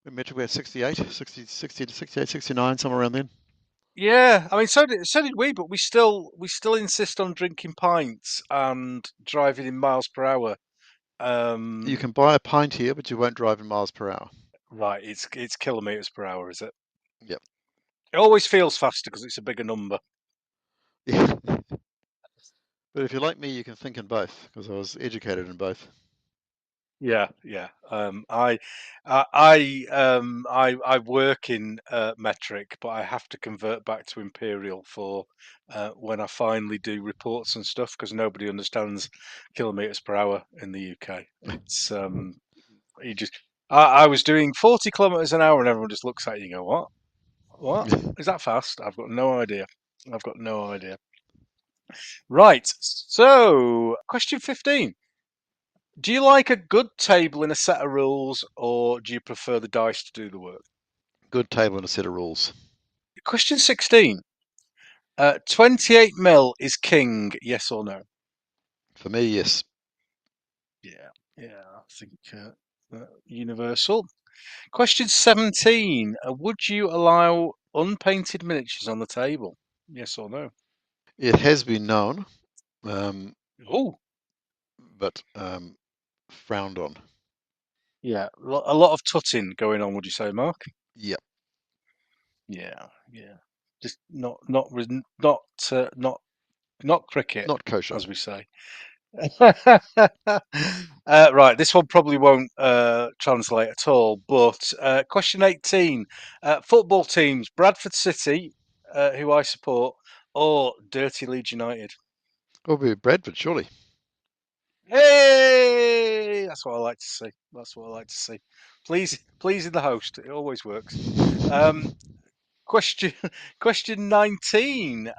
We're to 68, 60, 60 to 68, 69, somewhere around then. Yeah, I mean, so did we, but we still insist on drinking pints and driving in miles per hour. You Um, can buy a pint here, but you won't drive in miles per hour. right, it's kilometers per hour, is it? Yep. It always feels faster because it's a bigger number. Yeah. But if you're like me, you can think in both, because I was educated in both. Yeah, yeah. I work in metric, but I have to convert back to imperial for when I finally do reports and stuff because nobody understands kilometers per hour in the UK. It's you just I was doing 40 kilometers an hour and everyone just looks at you and go, "What? What? Is that fast?" I've got no idea. I've got no idea. Right. So, question 15. Do you like a good table and a set of rules, or do you prefer the dice to do the work? Good table and a set of rules. Question 16. 28 mil is king, yes or no? For me, yes. Yeah, yeah, I think universal. Question 17. Would you allow unpainted miniatures on the table? Yes or no? It has been known, um, Oh, but frowned on. yeah. A lot of tutting going on, would you say, Mark? Yep. Yeah, yeah. Just not not cricket, Not kosher. as we say. Right, this one probably won't translate at all. But question 18: football teams, Bradford City, who I support, or Dirty Leeds United. Will be Bradford, surely. Hey, that's what I like to see. That's what I like to see. Pleasing the host. It always works. Um, Question question 19.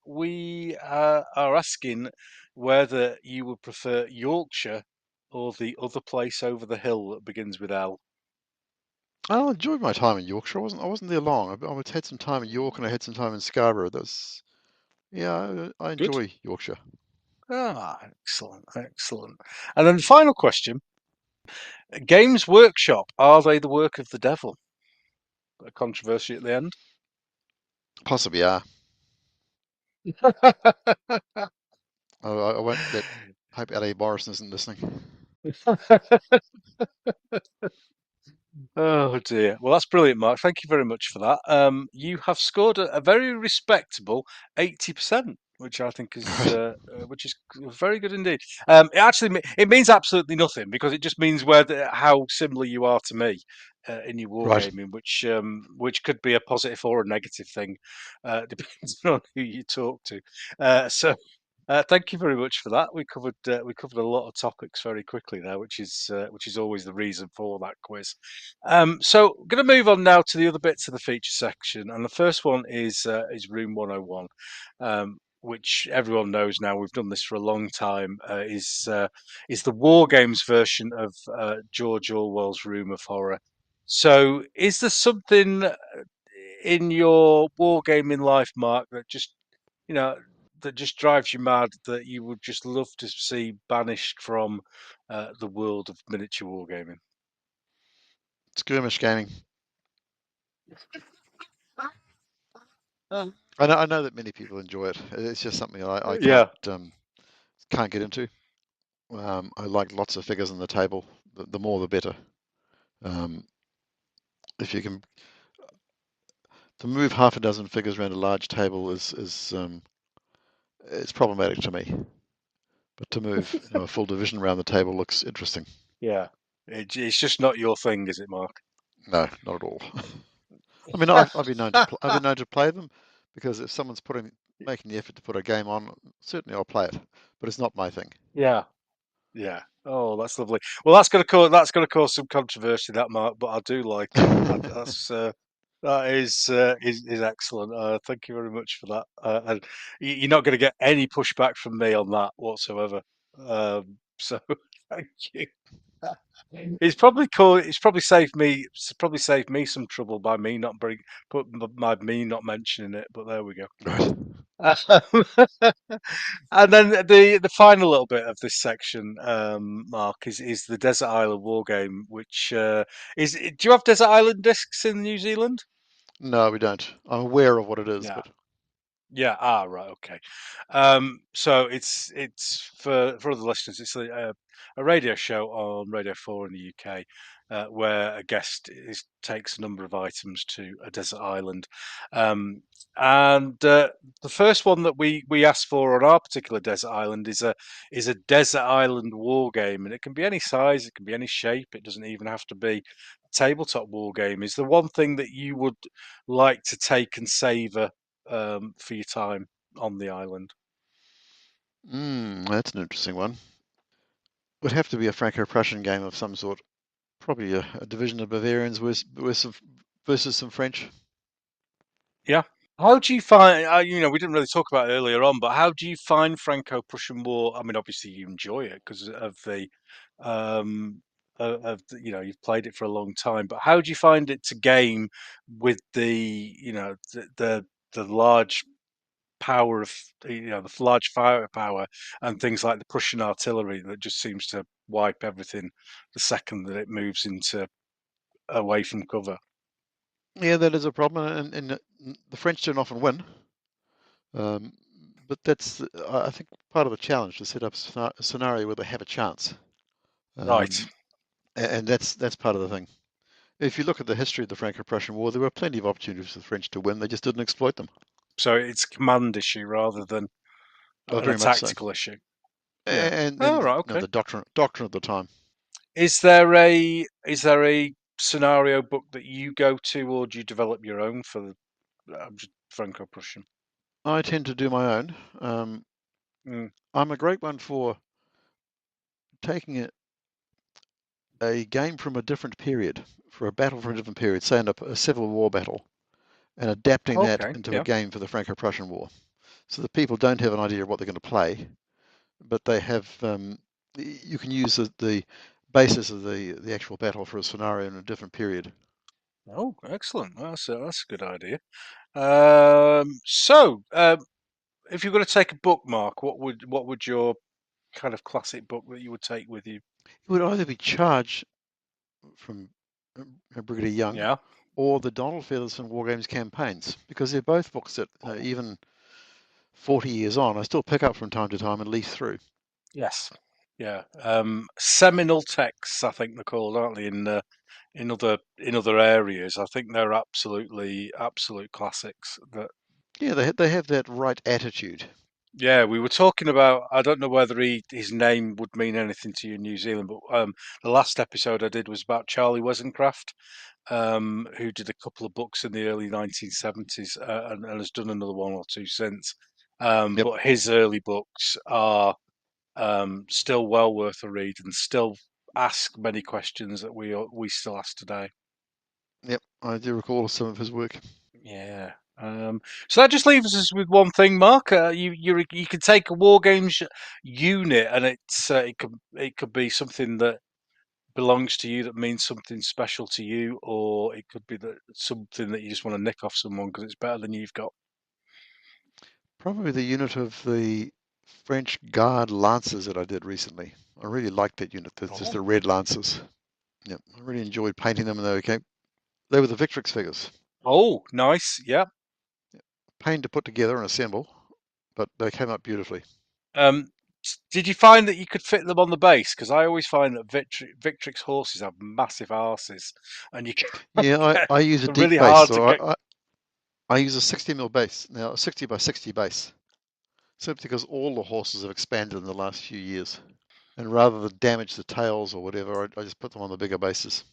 We are asking whether you would prefer Yorkshire or the other place over the hill that begins with L. I enjoyed my time in Yorkshire. I wasn't there long. I had some time in York and I had some time in Scarborough. Yeah, I Good. enjoy Yorkshire. Ah, excellent, excellent. And then the final question: Games Workshop, are they the work of the devil? A controversy at the end. Possibly, yeah. I won't let. Hope L.A. Morrison isn't listening. Oh dear. Well, that's brilliant, Mark. Thank you very much for that. You have scored a very respectable 80%, which I think is Right. which is very good indeed. It actually it means absolutely nothing because it just means whether how similar you are to me in your Right. wargaming, which could be a positive or a negative thing, depending on who you talk to. So thank you very much for that. We covered a lot of topics very quickly there, which is always the reason for that quiz. So I'm going to move on now to the other bits of the feature section, and the first one is Room 101, which everyone knows now. We've done this for a long time. Is the War Games version of George Orwell's Room of Horror. So, is there something in your wargaming life, Mark, that you know just drives you mad that you would just love to see banished from the world of miniature wargaming? Skirmish gaming. Um, I know that many people enjoy it. It's just something I Yeah, can't get into. I like lots of figures on the table. The more, the better. Um, if you can to move half a dozen figures around a large table is it's problematic to me. But to move a full division around the table looks interesting. yeah. It's just not your thing, is it, Mark? No, not at all. I mean, I've been known to I've been known to play them because if someone's making the effort to put a game on, certainly I'll play it. But it's not my thing. Yeah, yeah. Oh, that's lovely. Well, that's going to cause some controversy, that Mark, but I do like it. That is excellent. Thank you very much for that. And you're not going to get any pushback from me on that whatsoever. So thank you. It's probably cool. It's probably saved me. It's probably saved me some trouble by me not bring, but by me not mentioning it. But there we go. Right. And then the final little bit of this section, Mark, is the Desert Island War game, which is. Do you have Desert Island discs in New Zealand? No, we don't. I'm aware of what it is, Yeah. but Yeah. Ah, right. Okay. So it's for other listeners. It's a radio show on Radio 4 in the UK, where a guest takes a number of items to a desert island, and the first one that we asked for on our particular desert island is a desert island war game, and it can be any size, it can be any shape. It doesn't even have to be a tabletop war game. Is the one thing that you would like to take and savor for your time on the island? that's an interesting one. Would have to be a Franco Prussian game of some sort. Probably a division of Bavarians versus some French. Yeah. How do you find, we didn't really talk about it earlier on, but how do you find Franco Prussian War? I mean, obviously you enjoy it because of um, you've played it for a long time, but how do you find it to game with the large power of, the large firepower and things like the Prussian artillery that just seems to wipe everything the second that it moves into away from cover? Yeah, that is a problem, and the French don't often win. Um, but that's, I think, part of the challenge to set up a scenario where they have a chance. Right. And that's part of the thing. If you look at the history of the Franco-Prussian War, there were plenty of opportunities for the French to win. They just didn't exploit them. So it's a command issue rather than Oh, a very much so. tactical issue. Yeah. And Oh, right. you know, Okay. the doctrine at the time. Is there a scenario book that you go to, or do you develop your own for the just Franco-Prussian? I tend to do my own. Mm. I'm a great one for taking a game from a different period, for a battle from a different period, say in a Civil War battle, and adapting that Okay. into a Yeah. game for the Franco-Prussian War. So the people don't have an idea of what they're going to play, but they have. You can use the basis of the actual battle for a scenario in a different period. Oh, excellent. That's a good idea. So, if you're going to take a bookmark, what would your kind of classic book that you would take with you? It would either be Charge from Brigadier Young Yeah. or the Donald Featherston Wargames campaigns, because they're both books that even 40 years on, I still pick up from time to time and leaf through. Yes. Yeah. Seminal texts, I think they're called, aren't they? In other areas, I think they're absolutely absolute classics. That Yeah, they have that right attitude. Yeah, we were talking about. I don't know whether his name would mean anything to you in New Zealand, but the last episode I did was about Charlie Wesencraft, who did a couple of books in the early 1970s and has done another one or two since. Yep, But his early books are still well worth a read and still ask many questions that we still ask today. yep, I do recall some of his work. Yeah. So that just leaves us with one thing, Mark. You can take a war games unit, and it could be something that belongs to you, that means something special to you, or it could be that something that you just want to nick off someone because it's better than you've got. Probably the unit of the French Guard Lancers that I did recently. I really liked that unit. That's just Oh, the red Lancers. Yep, I really enjoyed painting them, and they were the Victrix figures. oh, nice. Yeah. Pain to put together and assemble, but they came up beautifully. Um, did you find that you could fit them on the base? Because I always find that Victrix horses have massive arses, and you can Yeah, I use a they're deep really base, hard to so get. I use a 60 mil base now, a 60 by 60 base, simply because all the horses have expanded in the last few years. And rather than damage the tails or whatever, I just put them on the bigger bases.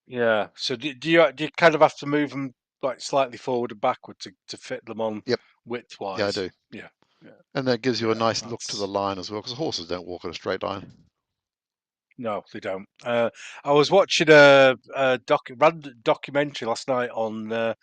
Yeah. So do you kind of have to move them like slightly forward and backward to fit them on Yep, yeah, I width-wise? do. Yeah. Yeah. And that gives you a Yeah. nice look to the That's line as well, because horses don't walk in a straight line. No, they don't. I was watching a random documentary last night on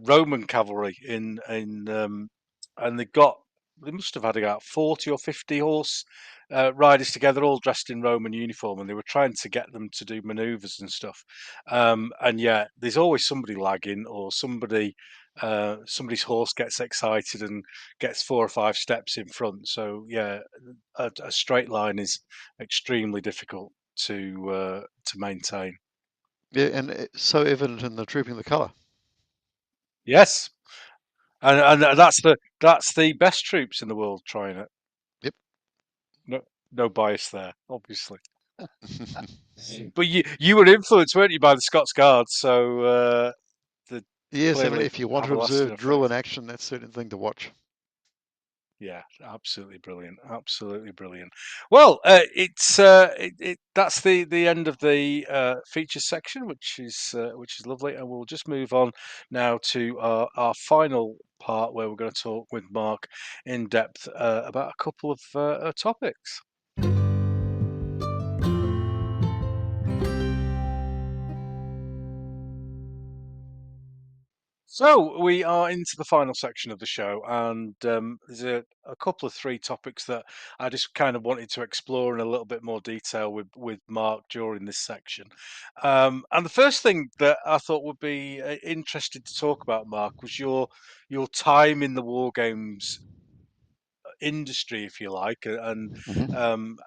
Roman cavalry and they got they must have had about 40 or 50 horse riders together, all dressed in Roman uniform, and they were trying to get them to do manoeuvres and stuff. And yeah, there's always somebody lagging, or somebody's horse gets excited and gets 4 or 5 steps in front. So yeah, a straight line is extremely difficult to maintain. Yeah, and it's so evident in the trooping the colour. Yes, and that's the best troops in the world trying it. Yep. No, no bias there, obviously. But you were influenced, weren't you, by the Scots Guards? So the Yes, and clearly if you want have to a lasting observe drill in effect. action, that's certainly the thing to watch. Yeah, absolutely brilliant, absolutely brilliant. Well, that's the end of the features section, which is lovely, and we'll just move on now to our final part where we're going to talk with Mark in depth about a couple of topics. So we are into the final section of the show, and there's a couple of three topics that I just kind of wanted to explore in a little bit more detail with Mark during this section. And the first thing that I thought would be interesting to talk about, Mark, was your time in the war games industry, if you like, and Hmm. um,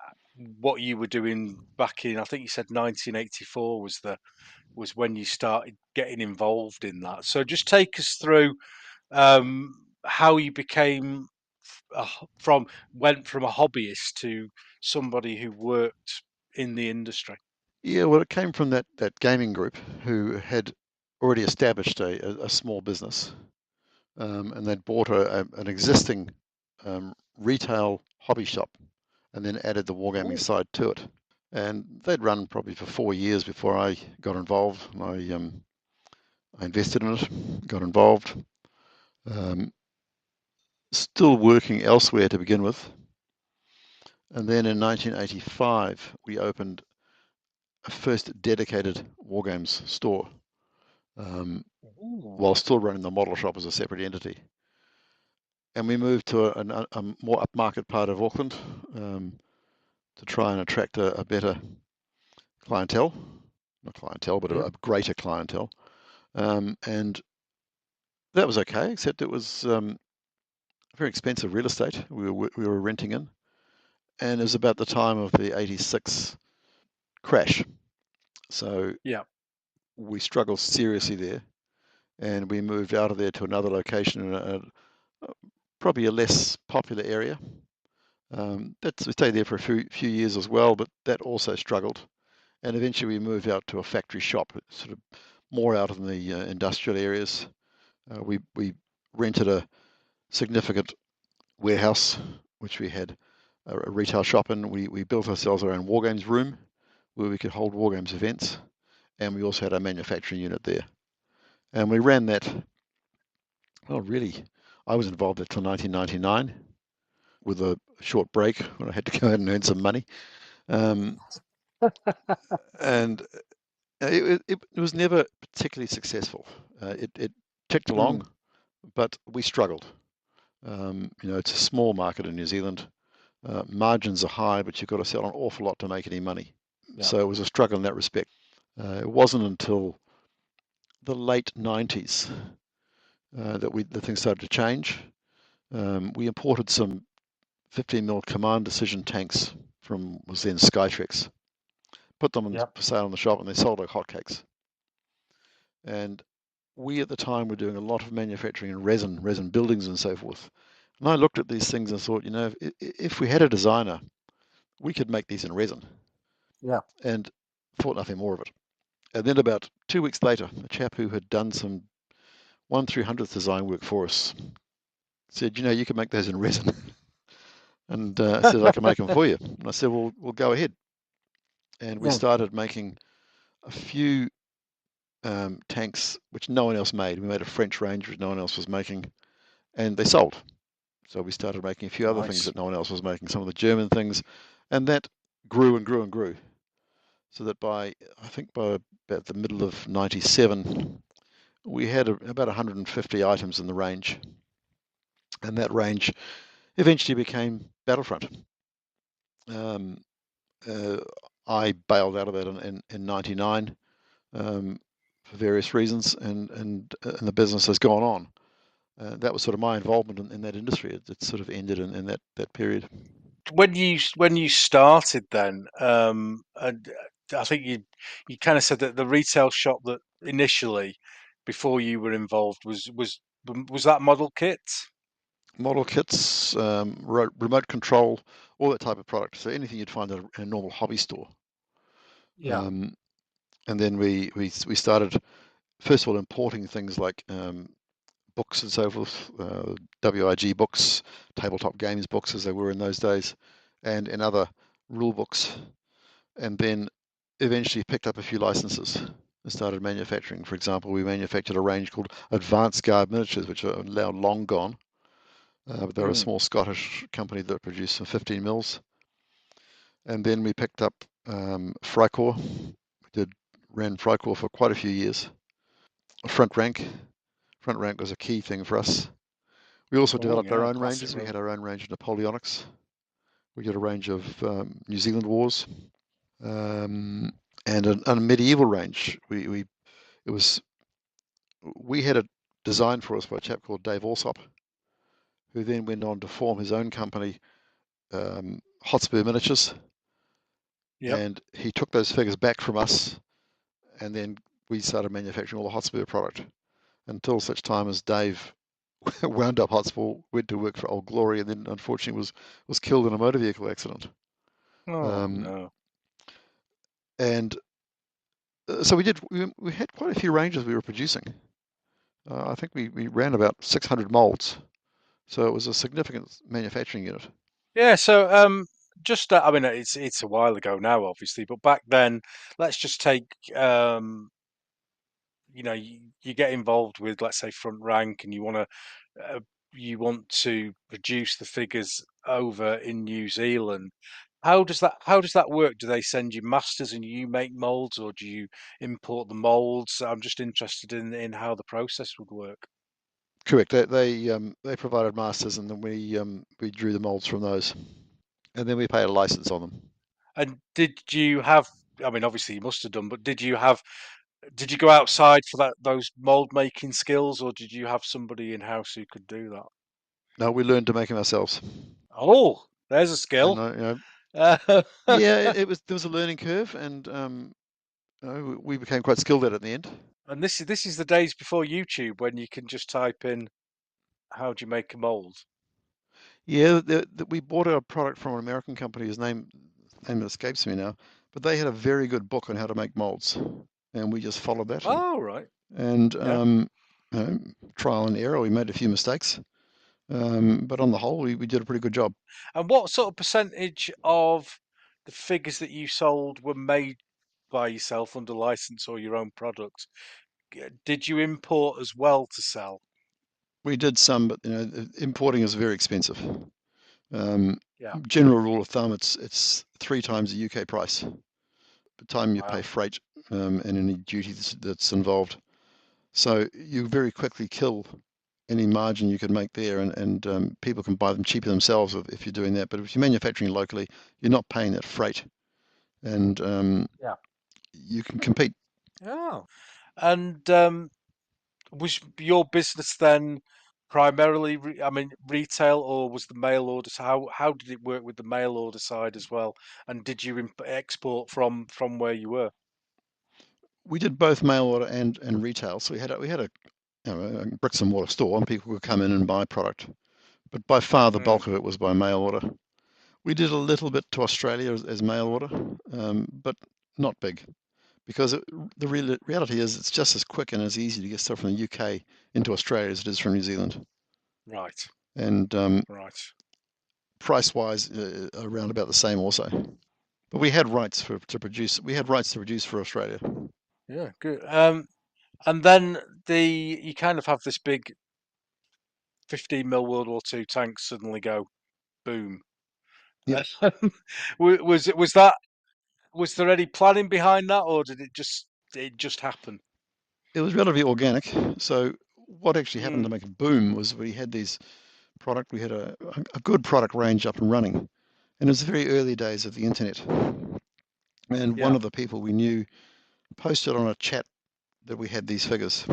what you were doing back in. I think you said 1984 was when you started getting involved in that. So just take us through how you became from went from a hobbyist to somebody who worked in the industry. Yeah, well, it came from that gaming group who had already established a small business, and they'd bought an existing retail hobby shop and then added the wargaming Oh, side to it. And they'd run probably for 4 years before I got involved. And I invested in it, got involved. Um, Still working elsewhere to begin with. And then in 1985, we opened a first dedicated Wargames store, um, ooh, while still running the model shop as a separate entity. And we moved to a more upmarket part of Auckland, to try and attract a better clientele, not clientele, but yeah, a greater clientele. And that was okay, except it was very expensive real estate we were renting in. And it was about the time of the 86 crash. So yeah, we struggled seriously there. And we moved out of there to another location in probably a less popular area. We stayed there for a few years as well, but that also struggled. And eventually we moved out to a factory shop, sort of more out in the industrial areas. We rented a significant warehouse, which we had a retail shop in. We built ourselves our own Wargames room where we could hold Wargames events, and we also had a manufacturing unit there. And we ran that, well, really, I was involved until 1999 with a short break when I had to go out and earn some money. Um, and it was never particularly successful. It ticked mm, along, but we struggled. It's a small market in New Zealand. Margins are high, but you've got to sell an awful lot to make any money. yeah, So it was a struggle in that respect. It wasn't until the late 90s that the things started to change. We imported some 15 mil command decision tanks from was then Skytrex, put them yeah, for sale in the shop, and they sold like hotcakes. And we at the time were doing a lot of manufacturing in resin buildings and so forth. And I looked at these things and thought, if we had a designer, we could make these in resin, yeah. and thought nothing more of it. And then about 2 weeks later, a chap who had done some 1/300th design work for us said, you can make those in resin. And said, I can make them for you. And I said, well, we'll go ahead. And we Mm, started making a few tanks which no one else made. We made a French range which no one else was making, and they sold. So we started making a few other things nice. that no one else was making, some of the German things, and that grew and grew and grew. So that I think by about the middle of 97, we had about 150 items in the range. And that range eventually became Battlefront. Um, uh, I bailed out of that in '99 for various reasons, and the business has gone on. That was sort of my involvement in that industry. It sort of ended in that period. When you started then, and I think you kind of said that the retail shop that initially, before you were involved, was that model kit? Model kits, remote control, all that type of product. So anything you'd find in a normal hobby store. Yeah. Um, and then we started first of all importing things like books and so forth, WIG books, tabletop games books as they were in those days, and other rule books. And then eventually picked up a few licenses and started manufacturing. For example, we manufactured a range called Advanced Guard Miniatures, which are now long gone. But they're a Mm. small Scottish company that produced some 15 mils. And then we picked up Frycore. Ran Frycore for quite a few years. Front rank. Front rank was a key thing for us. We also Oh developed our yeah, own classic ranges. We role. had our own range of Napoleonics. We did a range of New Zealand wars, um, and a medieval range. It was we had it designed for us by a chap called Dave Alsop, who then went on to form his own company, Hotspur Miniatures, Yep. and he took those figures back from us, and then we started manufacturing all the Hotspur product until such time as Dave wound up Hotspur, went to work for Old Glory, and then unfortunately was killed in a motor vehicle accident. Oh Um, no. and so we had quite a few ranges we were producing. I think we ran about 600 molds, so it was a significant manufacturing unit. Yeah. So just I mean, it's a while ago now, obviously, but back then, let's just take you get involved with, let's say, front rank, and you want to produce the figures over in New Zealand. How does that work? Do they send you masters and you make molds, or do you import the molds? I'm just interested in how the process would work. Correct. They provided masters, and then we drew the molds from those, and then we paid a license on them. And did you have? I mean, obviously you must have done, but did you go outside for those mold making skills, or did you have somebody in house who could do that? No, we learned to make them ourselves, Oh, there's a and skill. yeah, Uh, there was a learning curve, and we became quite skilled at it in the end. And this is the days before YouTube when you can just type in how do you make a mold. Yeah, we bought a product from an American company. His name escapes me now, but they had a very good book on how to make molds, and we just followed that. Oh right, And yeah. you know, trial and error, we made a few mistakes, but on the whole, we did a pretty good job. And what sort of percentage of the figures that you sold were made by yourself under license or your own product? Did you import as well to sell? We did some, but importing is very expensive. Um, Yeah. General rule of thumb, it's 3 times the UK price by the time you pay Wow. freight and any duty that's involved. So you very quickly kill any margin you could make there, and people can buy them cheaper themselves if you're doing that. But if you're manufacturing locally, you're not paying that freight, and Yeah. you can compete. Oh. And was your business then primarily, I mean, retail, or was the mail order? So how did it work with the mail order side as well? And did you export from where you were? We did both mail order and retail. So we had a bricks and mortar store, and people could come in and buy product. But by far the Mm, bulk of it was by mail order. We did a little bit to Australia as mail order, but not big because the reality is it's just as quick and as easy to get stuff from the UK into Australia as it is from New Zealand. right, And right. price wise, around about the same also. But we had rights to produce. We had rights to produce for Australia. Yeah, good. And then you kind of have this big 15 mil World War Two tank suddenly go boom. Yep. Was there any planning behind that, or did it just happen? It was relatively organic. So what actually happened to Mm, make a boom was we had these product. We had a good product range up and running. And it was the very early days of the internet. And one Yeah. of the people we knew posted on a chat that we had these figures.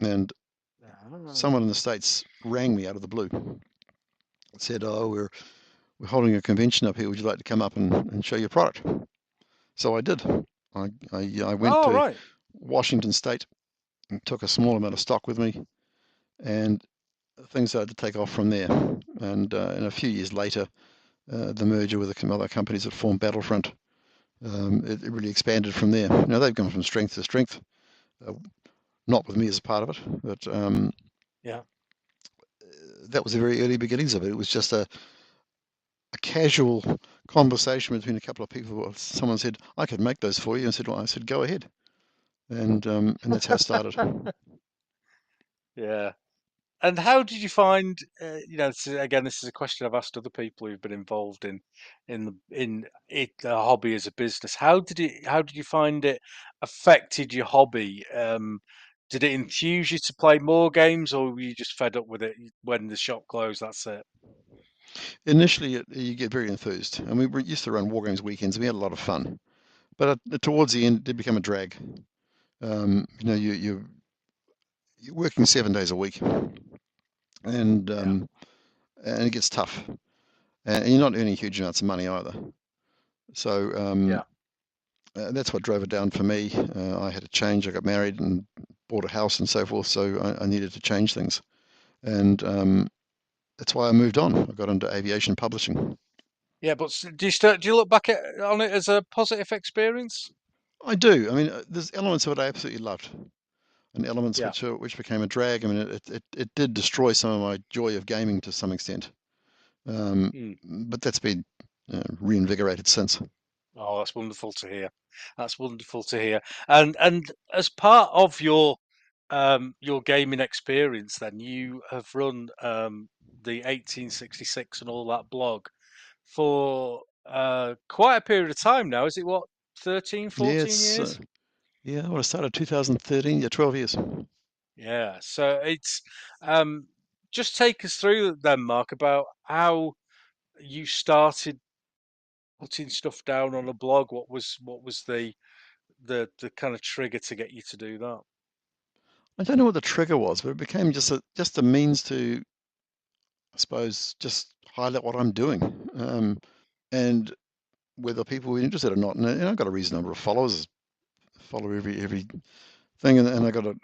And Ah. someone in the States rang me out of the blue and said, "Oh, we're holding a convention up here. Would you like to come up and show your product?" So I did. I went Oh, to right. Washington State and took a small amount of stock with me, and things started to take off from there. And a few years later, the merger with some other companies that formed Battlefront, it really expanded from there. Now they've gone from strength to strength, uh, not with me as a part of it, but Yeah. that was the very early beginnings of it. It was just a casual conversation between a couple of people. Someone said, "I could make those for you," and I said, "Go ahead," and that's how it started. Yeah. And how did you find, again, this is a question I've asked other people who've been involved in the hobby as a business. How did you find it affected your hobby? Did it enthuse you to play more games, or were you just fed up with it when the shop closed? That's it. Initially, you get very enthused, and we used to run Wargames weekends. We had a lot of fun, but towards the end, it did become a drag. You're working 7 days a week, and Yeah. um, and it gets tough, and you're not earning huge amounts of money either. So Yeah. that's what drove it down for me. I had to change. I got married and bought a house and so forth, so I needed to change things, and that's why I moved on. I got into aviation publishing. Yeah, but do you look back on it as a positive experience? I do. I mean, there's elements of it I absolutely loved, and elements Yeah. which became a drag. I mean, it did destroy some of my joy of gaming to some extent, Hmm. but that's been reinvigorated since. Oh, that's wonderful to hear. That's wonderful to hear. And as part of your gaming experience, then you have run the 1866 and all that blog for quite a period of time now. Is it what, 13, Yeah, 14 it's years? yeah. Well, I started 2013. Yeah, 12 years. Yeah. So it's just take us through then, Mark, about how you started putting stuff down on a blog. What was the kind of trigger to get you to do that? I don't know what the trigger was, but it became just a means to, I suppose, just highlight what I'm doing, and whether people were interested or not. And I've got a reasonable number of followers, follow every thing, and I got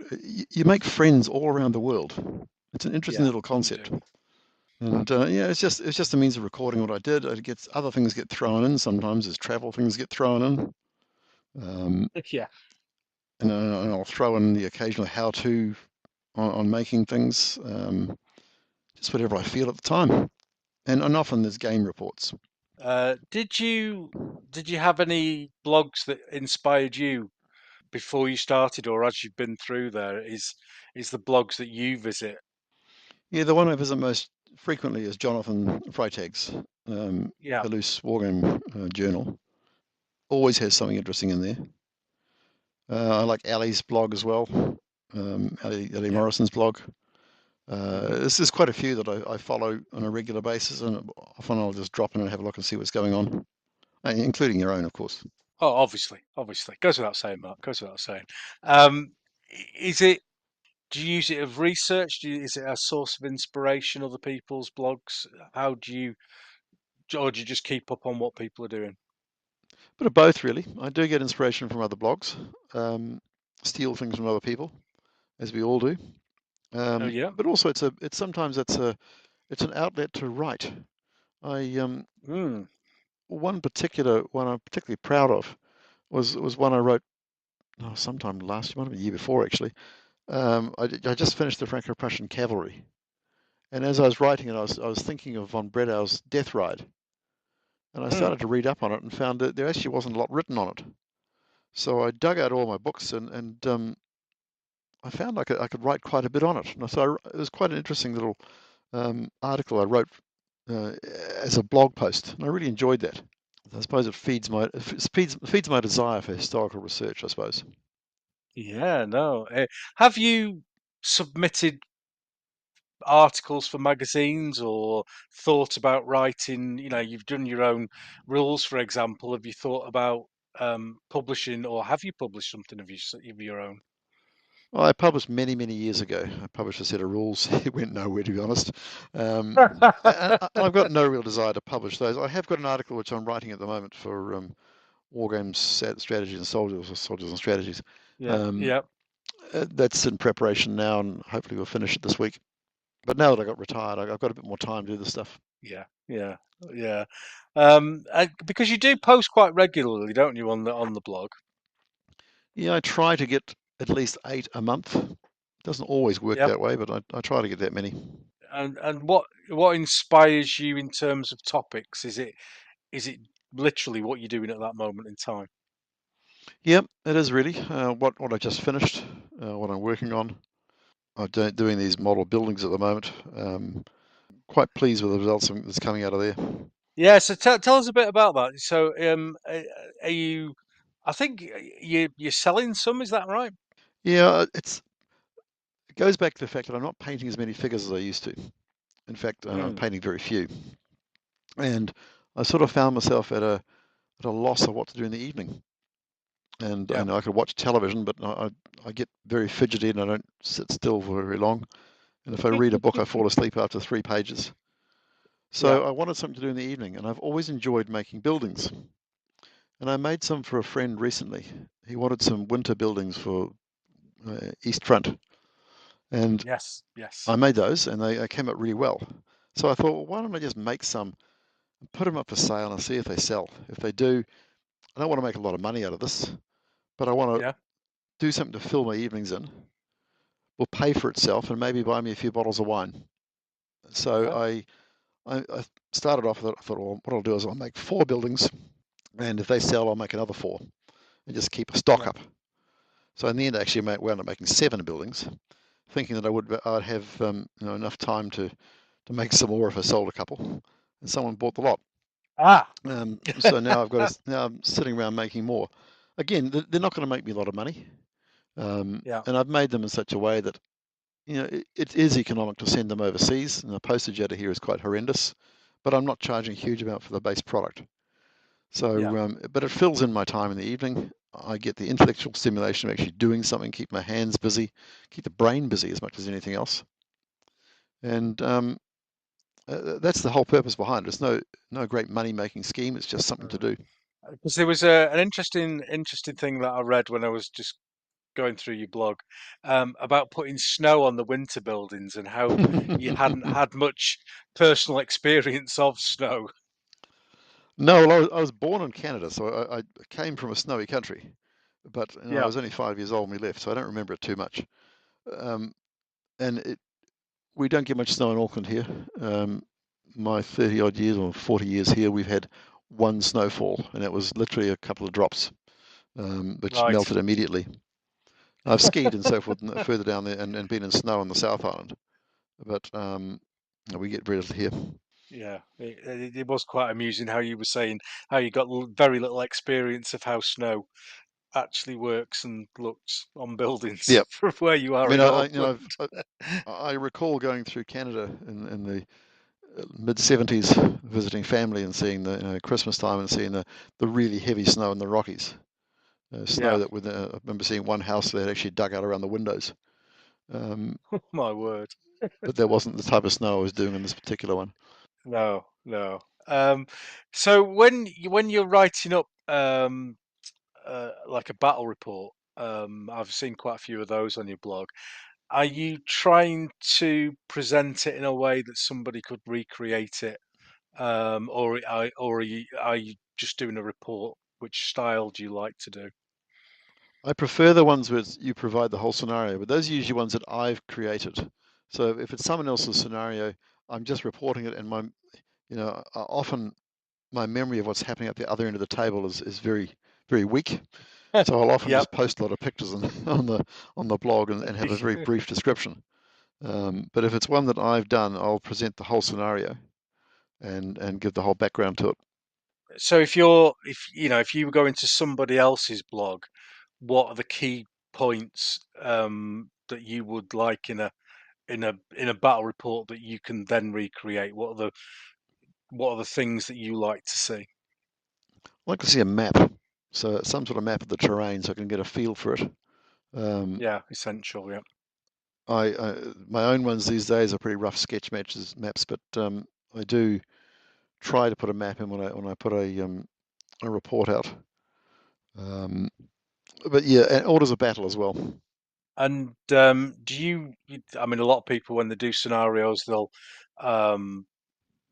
you make friends all around the world. It's an interesting Yeah, little you concept. do. And yeah, it's just a means of recording what I did. It gets other things get thrown in. Sometimes as travel things get thrown in, um, Yeah. and I'll throw in the occasional how-to on making things, just whatever I feel at the time. And often there's game reports. Did you have any blogs that inspired you before you started, or as you've been through there? Is the blogs that you visit? Yeah, the one I visit most frequently is Jonathan Freitag's Yeah, The Loose Wargame Journal. Always has something interesting in there. I like Ali's blog as well, Ali yeah. Morrison's blog. Hmm. There's quite a few that I follow on a regular basis, and often I'll just drop in and have a look and see what's going on, including your own, of course. Oh, obviously, goes without saying, Mark. Goes without saying. Um, is it? Do you use it as research? Is it a source of inspiration? Other people's blogs? How do you? Or do you just keep up on what people are doing? But of both, really. I do get inspiration from other blogs, um, steal things from other people, as we all do. Oh, yeah. But also, it's sometimes it's an outlet to write. I Mm. One particular one I'm particularly proud of was one I wrote sometime last year, might have been the year before actually. I just finished the Franco Prussian cavalry, and as I was writing it, I was thinking of von Bredow's Death Ride, and I Mm. started to read up on it and found that there actually wasn't a lot written on it. So I dug out all my books and I found I could write quite a bit on it. And so it was quite an interesting little article I wrote uh, as a blog post, and I really enjoyed that. I suppose it feeds my desire for historical research, I suppose. Yeah, no. Have you submitted articles for magazines or thought about writing? You've done your own rules, for example. Have you thought about publishing, or have you published something of your own? Well, I published many, many years ago. I published a set of rules. It went nowhere, to be honest. And I've got no real desire to publish those. I have got an article which I'm writing at the moment for Wargames Strategies and Soldiers, or Soldiers and Strategies. Yeah, Um, yeah, that's in preparation now, and hopefully we'll finish it this week. But now that I got retired, I've got a bit more time to do this stuff. yeah, yeah, yeah. Because you do post quite regularly, don't you, on the blog? Yeah, I try to get at least 8 a month. Doesn't always work Yeah. that way, but I try to get that many. And what inspires you in terms of topics? Is it literally what you're doing at that moment in time? Yep, it is really what I just finished, what I'm working on. I'm doing these model buildings at the moment. Quite pleased with the results that's coming out of there. Yeah. So tell us a bit about that. So are you? I think you're selling some. Is that right? Yeah, it goes back to the fact that I'm not painting as many figures as I used to. In fact, I'm Mm, painting very few, and I sort of found myself at a loss of what to do in the evening. And I yeah. know I could watch television, but I get very fidgety and I don't sit still for very long. And if I read a book, I fall asleep after 3 pages. Yeah. So I wanted something to do in the evening, and I've always enjoyed making buildings. And I made some for a friend recently. He wanted some winter buildings for East Front, and Yes. Yes. I made those, and they came out really well. So I thought, well, why don't I just make some, and put them up for sale, and see if they sell. If they do, I don't want to make a lot of money out of this, but I want to Yeah. do something to fill my evenings in. Will pay for itself, and maybe buy me a few bottles of wine. So Uh-huh. I started off with, I thought, well, what I'll do is I'll make 4 buildings, and if they sell, I'll make another 4, and just keep a stock Yeah. up. So in the end, actually, I wound up making 7 buildings, thinking that I'd have enough time to make some more if I sold a couple, and someone bought the lot. Ah. So now now I'm sitting around making more. Again, they're not going to make me a lot of money, Yeah. and I've made them in such a way that it is economic to send them overseas, and the postage out of here is quite horrendous. But I'm not charging a huge amount for the base product. Yeah. So, but it fills in my time in the evening. I get the intellectual stimulation of actually doing something, keep my hands busy, keep the brain busy as much as anything else. And that's the whole purpose behind it. It's no great money making scheme. It's just something to do. Because there was an interesting thing that I read when I was just going through your blog about putting snow on the winter buildings and how you hadn't had much personal experience of snow. No, well, I was born in Canada, so I came from a snowy country. But I Yeah, was only 5 years old when we left, so I don't remember it too much. Um, and we don't get much snow in Auckland here. Um, my 30 odd years or 40 years here, we've had one snowfall, and it was literally a couple of drops, which right. melted immediately. I've skied and so forth further down there and been in snow on the South Island, but we get very little here. Yeah, it was quite amusing how you were saying how you got very little experience of how snow actually works and looks on buildings Yeah, from where you I are mean, in Auckland. I recall going through Canada in the mid 70s, visiting family and seeing the Christmas time and seeing the really heavy snow in the Rockies. Snow Yeah, that I remember seeing one house that had actually dug out around the windows. Um, my word. but that wasn't the type of snow I was doing in this particular one. No, no. So when you're writing up like a battle report, I've seen quite a few of those on your blog. Are you trying to present it in a way that somebody could recreate it, or are you just doing a report? Which style do you like to do? I prefer the ones where you provide the whole scenario, but those are usually ones that I've created. So if it's someone else's scenario, I'm just reporting it, and often my memory of what's happening at the other end of the table is very, very weak. So I'll often Yep. just post a lot of pictures on the blog and have a very brief description. But if it's one that I've done, I'll present the whole scenario and give the whole background to it. So if you were going to somebody else's blog, what are the key points that you would like in a battle report that you can then recreate? What are the things that you like to see? I'd like to see a map, so some sort of map of the terrain, so I can get a feel for it. Um, Yeah, essential. Yeah. my own ones these days are pretty rough sketch maps, but I do try to put a map in when I put a report out. Um, but yeah, and orders of battle as well. And do you? I mean, a lot of people when they do scenarios, they'll um,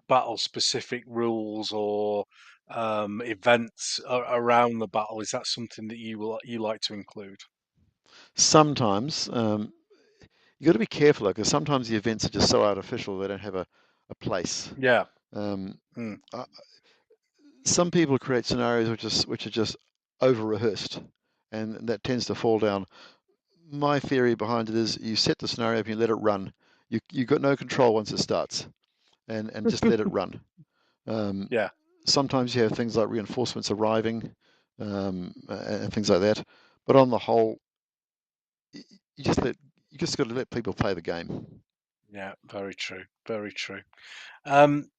battle specific rules or events around the battle. Is that something that you like to include? Sometimes you got to be careful because sometimes the events are just so artificial they don't have a place. Yeah. Um, Mm. uh, some people create scenarios which are just over rehearsed, and that tends to fall down. My theory behind it is you set the scenario up and you let it run. You got no control once it starts, and just let it run. Um, Yeah. sometimes you have things like reinforcements arriving, and things like that. But on the whole, you just let you just got to let people play the game. Yeah. Very true. Very true. Um,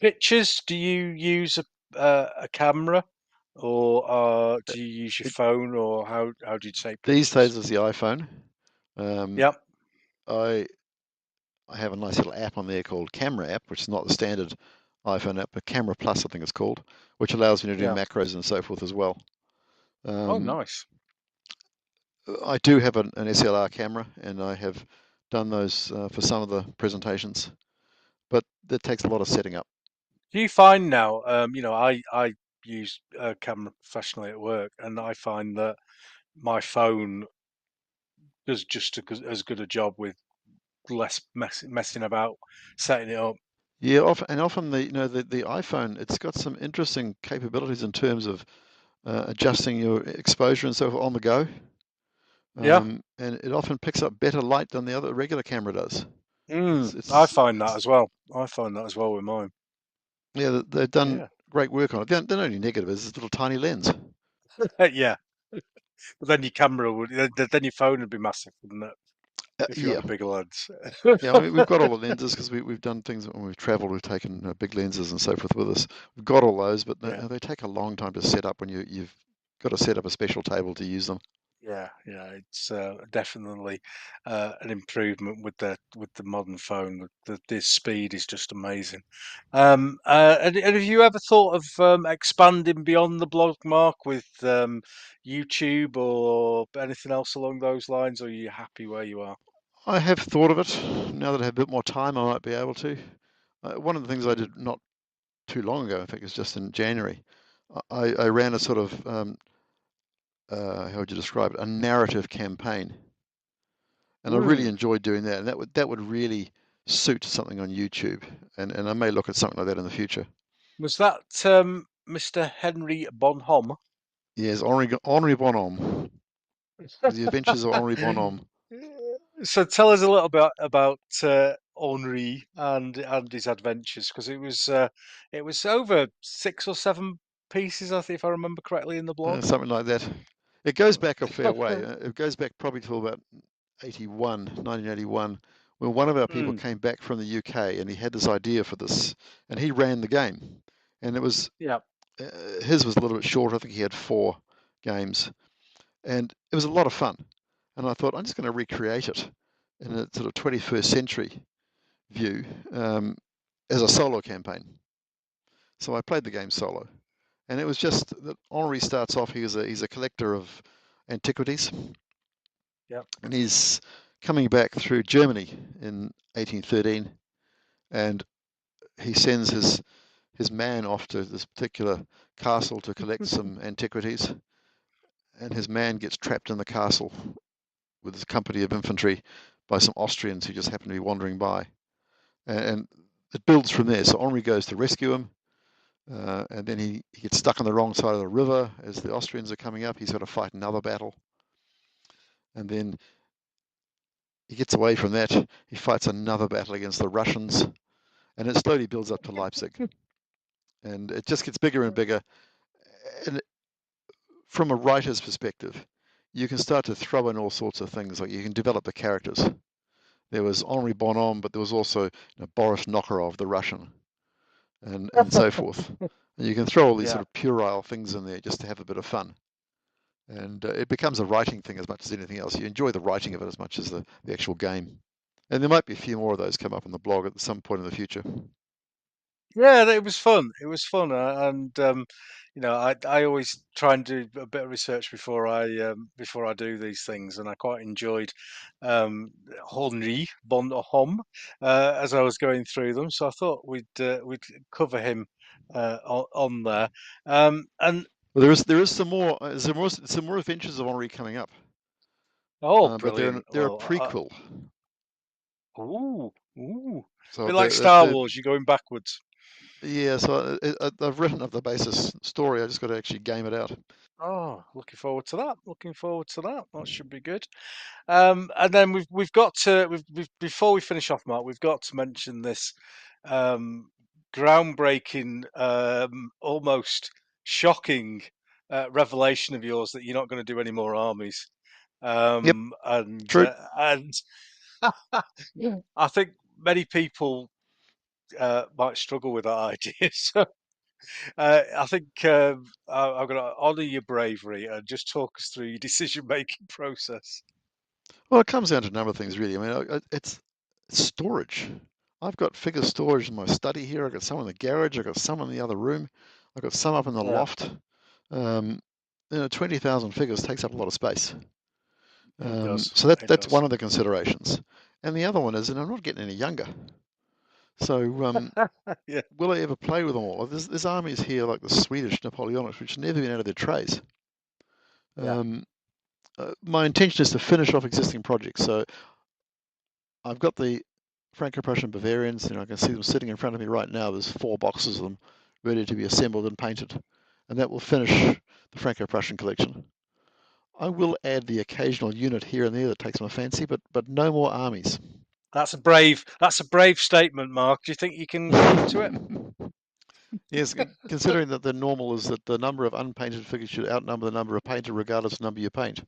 Pictures? Do you use a camera, or do you use your It, phone, or how do you take these pictures? days is the iPhone. Um, Yep. I I have a nice little app on there called Camera app, which is not the standard iPhone app, but Camera Plus I think it's called, which allows me to do Yeah. macros and so forth as well. Oh, Um, nice. I do have an SLR camera, and I have done those for some of the presentations, but that takes a lot of setting up. Do you find now? I use a camera professionally at work, and I find that my phone does just as good a job with less messing about setting it up. Yeah, often the iPhone, it's got some interesting capabilities in terms of adjusting your exposure and so forth on the go, Yeah. and it often picks up better light than the other regular camera does. It's I it's find that it's as well. I find that as well with mine. Yeah, they've done Yeah. great work on it. The only negative is this little tiny lens. Yeah. But then your camera would, then your phone would be massive, wouldn't it? If you had Yeah, a bigger lens. yeah. I mean, we've got all the lenses because we've done things when we've travelled. We've taken big lenses and so forth with us. We've got all those, but Yeah. they take a long time to set up when you've got to set up a special table to use them. Yeah, yeah, it's definitely an improvement with the modern phone. The speed is just amazing. And have you ever thought of expanding beyond the blog, Mark, with YouTube or anything else along those lines, or are you happy where you are? I have thought of it. Now that I have a bit more time, I might be able to. One of the things I Mm. did not too long ago, in fact, it was just in January. I ran a sort of how would you describe it? A narrative campaign, and I really Mm. enjoyed doing that. And that would really suit something on YouTube, and I may look at something like that in the future. Was that Mr. Henry Bonhomme? Yes, Henri Bonhomme, the Adventures of Henri Bonhomme. So tell us a little bit about Henri and his adventures, because it was over 6 or 7 pieces, I think, if I remember correctly, in the blog. Something like that. It goes back a fair way. It goes back probably to about 1981, when one of our people Mm, came back from the UK and he had this idea for this, and he ran the game, and it was yeah. his was a little bit shorter. I think he had 4 games, and it was a lot of fun. And I thought I'm just going to recreate it in a sort of 21st century view, as a solo campaign. So I played the game solo, and it was just that Henri starts off. He's a collector of antiquities, Yeah. and he's coming back through Germany in 1813, and he sends his man off to this particular castle to collect some antiquities, and his man gets trapped in the castle with his company of infantry by some Austrians who just happen to be wandering by, and it builds from there. So Henri goes to rescue him. And then he gets stuck on the wrong side of the river as the Austrians are coming up. He's got to fight another battle. And then he gets away from that. He fights another battle against the Russians. And it slowly builds up to Leipzig. And it just gets bigger and bigger. And from a writer's perspective, you can start to throw in all sorts of things. Like you can develop the characters. There was Henri Bonhomme, but there was also Boris Nokarov, the Russian, and so forth. And you can throw all these Yeah. sort of puerile things in there just to have a bit of fun. And it becomes a writing thing as much as anything else. You enjoy the writing of it as much as the actual game. And there might be a few more of those come up on the blog at some point in the future. Yeah, it was fun. It was fun, and I always try and do a bit of research before I do these things, and I quite enjoyed Henri Bonhomme as I was going through them. So I thought we'd cover him on there. And Well, there is some more adventures of Henri coming up, oh, but brilliant! they're a Well, prequel. ooh, ooh, So bit like Star the Wars, you're going backwards. yeah. So I've written up the basis story. I just got to actually game it out. Oh, looking forward to that. Looking forward to that. That should be good. And then we've got to before we finish off, Mark, we've got to mention this um, groundbreaking, almost shocking revelation of yours that you're not going to do any more armies. Yep, true. And yeah. I think many people might struggle with that idea. So I think I'm going to honour your bravery and just talk us through your decision making process. Well, it comes down to a number of things, really. I mean, it's storage. I've got figure storage in my study here. I've got some in the garage. I've got some in the other room. I've got some up in the Yeah, loft. Um, 20,000 figures takes up a lot of space. it does. So It that's does. one of the considerations. And the other one is, and I'm not getting any younger. So Yeah, will I ever play with them all? There's armies here like the Swedish Napoleonics, which have never been out of their trays. yeah. Um, my intention is to finish off existing projects. So I've got the Franco Prussian Bavarians. I can see them sitting in front of me right now. There's 4 boxes of them ready to be assembled and painted. And that will finish the Franco Prussian collection. I will add the occasional unit here and there that takes my fancy, but no more armies. That's a brave statement, Mark. Do you think you can keep to it? Yes, considering that the normal is that the number of unpainted figures should outnumber the number of painted, regardless of the number you paint.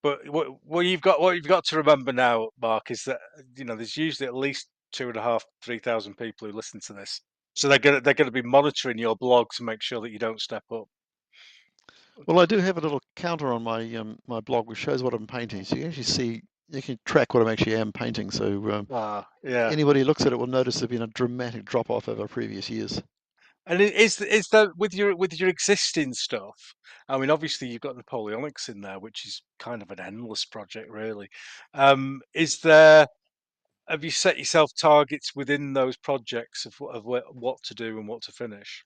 But what you've got to remember now, Mark, is that there's usually at least 2,500, 3,000 people who listen to this, so they're gonna be monitoring your blog to make sure that you don't step up. Well, I do have a little counter on my blog which shows what I'm painting, so you can actually see, you can track what I actually am painting. So Yeah. anybody who looks at it will notice there's been a dramatic drop off over previous years. And is that with your existing stuff? I mean, obviously you've got Napoleonics in there, which is kind of an endless project, really. Is there Have you set yourself targets within those projects of what to do and what to finish?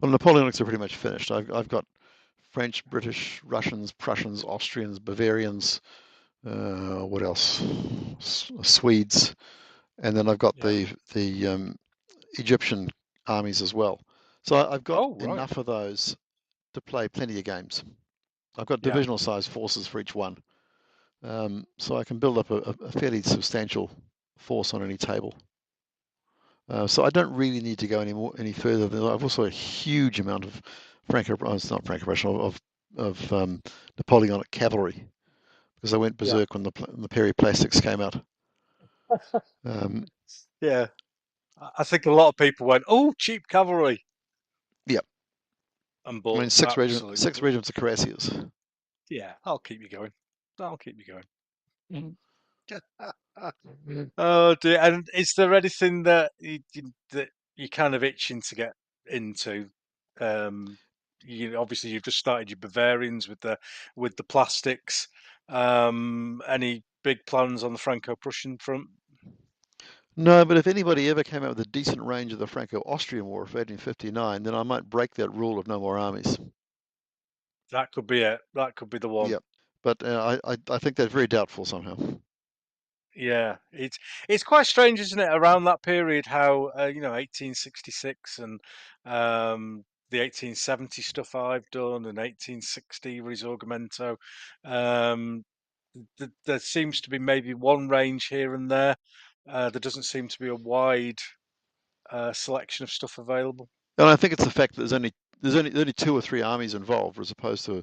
Well, Napoleonics are pretty much finished. I've got French, British, Russians, Prussians, Austrians, Bavarians. What else? Swedes, and then I've got Yeah. the Egyptian armies as well. So I've got Oh, right. enough of those to play plenty of games. I've got Yeah. divisional size forces for each one, so I can build up a fairly substantial force on any table. So I don't really need to go any further than I've also a huge amount of it's not Franco Prussian of Napoleonic cavalry because I went Yeah. berserk when the periplastics came out. Um, Yeah. I think a lot of people went, "Oh, cheap cavalry," yeah, and I mean bought six absolutely. regiments of cuirassiers. Yeah, I'll keep you going. I'll keep you going. Oh dear. And is there anything that that you're kind of itching to get into? Obviously you've just started your Bavarians with the plastics. Any big plans on the Franco-Prussian front? No, but if anybody ever came out with a decent range of the Franco-Austrian War of 1859, then I might break that rule of no more armies. That could be it. That could be the one. Yep. But I think that's very doubtful somehow. Yeah, it's quite strange, isn't it? Around that period, how 1866 and the 1870 stuff I've done, and 1860 Risorgimento. Um, there seems to be maybe one range here and there. There doesn't seem to be a wide selection of stuff available. And I think it's the fact that there's only 2 or 3 armies involved, as opposed to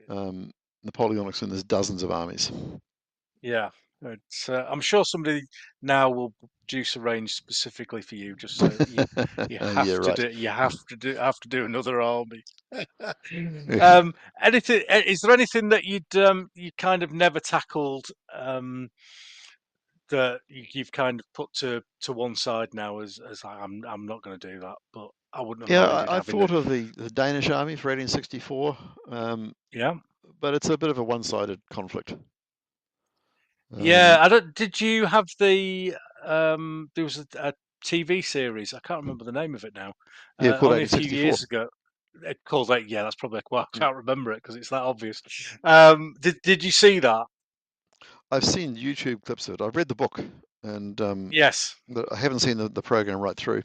um, Napoleonics when there's dozens of armies. Yeah, I'm sure somebody now will produce a range specifically for you, just so you Yeah, have to right. do have to do another army. Yeah. Anything? Is there anything that you kind of never tackled that you've kind of put to one side now as like, I'm not going to do that, but I wouldn't have Yeah, minded I having the thought of the Danish army for 1864, yeah. but it's a bit of a one-sided conflict. Yeah, Um, I don't. Did you have the? There was a TV series. I can't remember the name of it now. yeah, called Only a few 1864. years ago. It called like yeah, that's probably well, I Mm. can't remember it because it's that obvious. Did you see that? I've seen YouTube clips of it. I've read the book, and Yes, I haven't seen the program right through.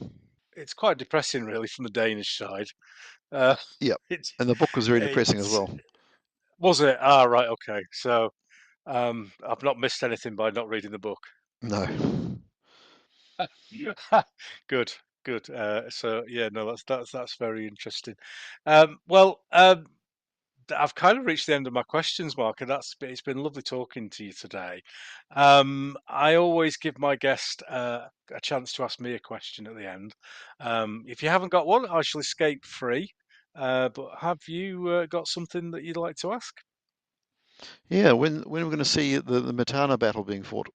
it's quite depressing, really, from the Danish side. Uh, Yeah, it's and the book was very depressing as it's well. was it? Ah, right, okay. So I've not missed anything by not reading the book. No. Good, good. So yeah, no, that's very interesting. Well, I've kind of reached the end of my questions, Mark, and it's been lovely talking to you today. I always give my guest a chance to ask me a question at the end. If you haven't got one, I shall escape free. But have you got something that you'd like to ask? Yeah, when we're going to see the Matana battle being fought?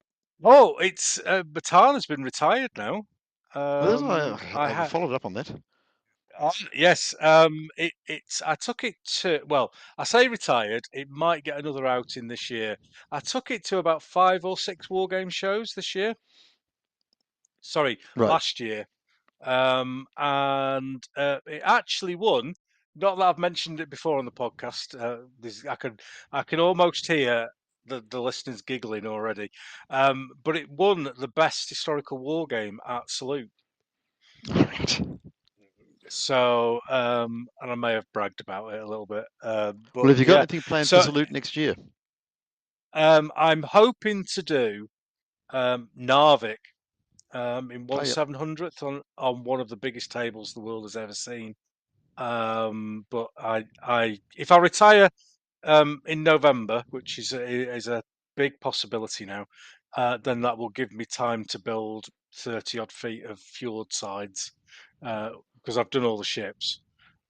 Oh, it's Batana's been retired now. There's I I had. followed up on that. Yes, it's. I took it to. Well, I say retired. It might get another outing this year. I took it to about 5 or 6 war game shows this year. Sorry, Right. last year. And it actually won. Not that I've mentioned it before on the podcast. I can almost hear the listeners giggling already. But it won the best historical war game at Salute. Right. So, and I may have bragged about it a little bit, Well, but have you got yeah. anything planned for So, Salute next year? I'm hoping to do Narvik in Oh one yeah. 700th on one of the biggest tables the world has ever seen. But if I retire in November, which is a big possibility now, then that will give me time to build 30 odd feet of fjord sides because I've done all the ships.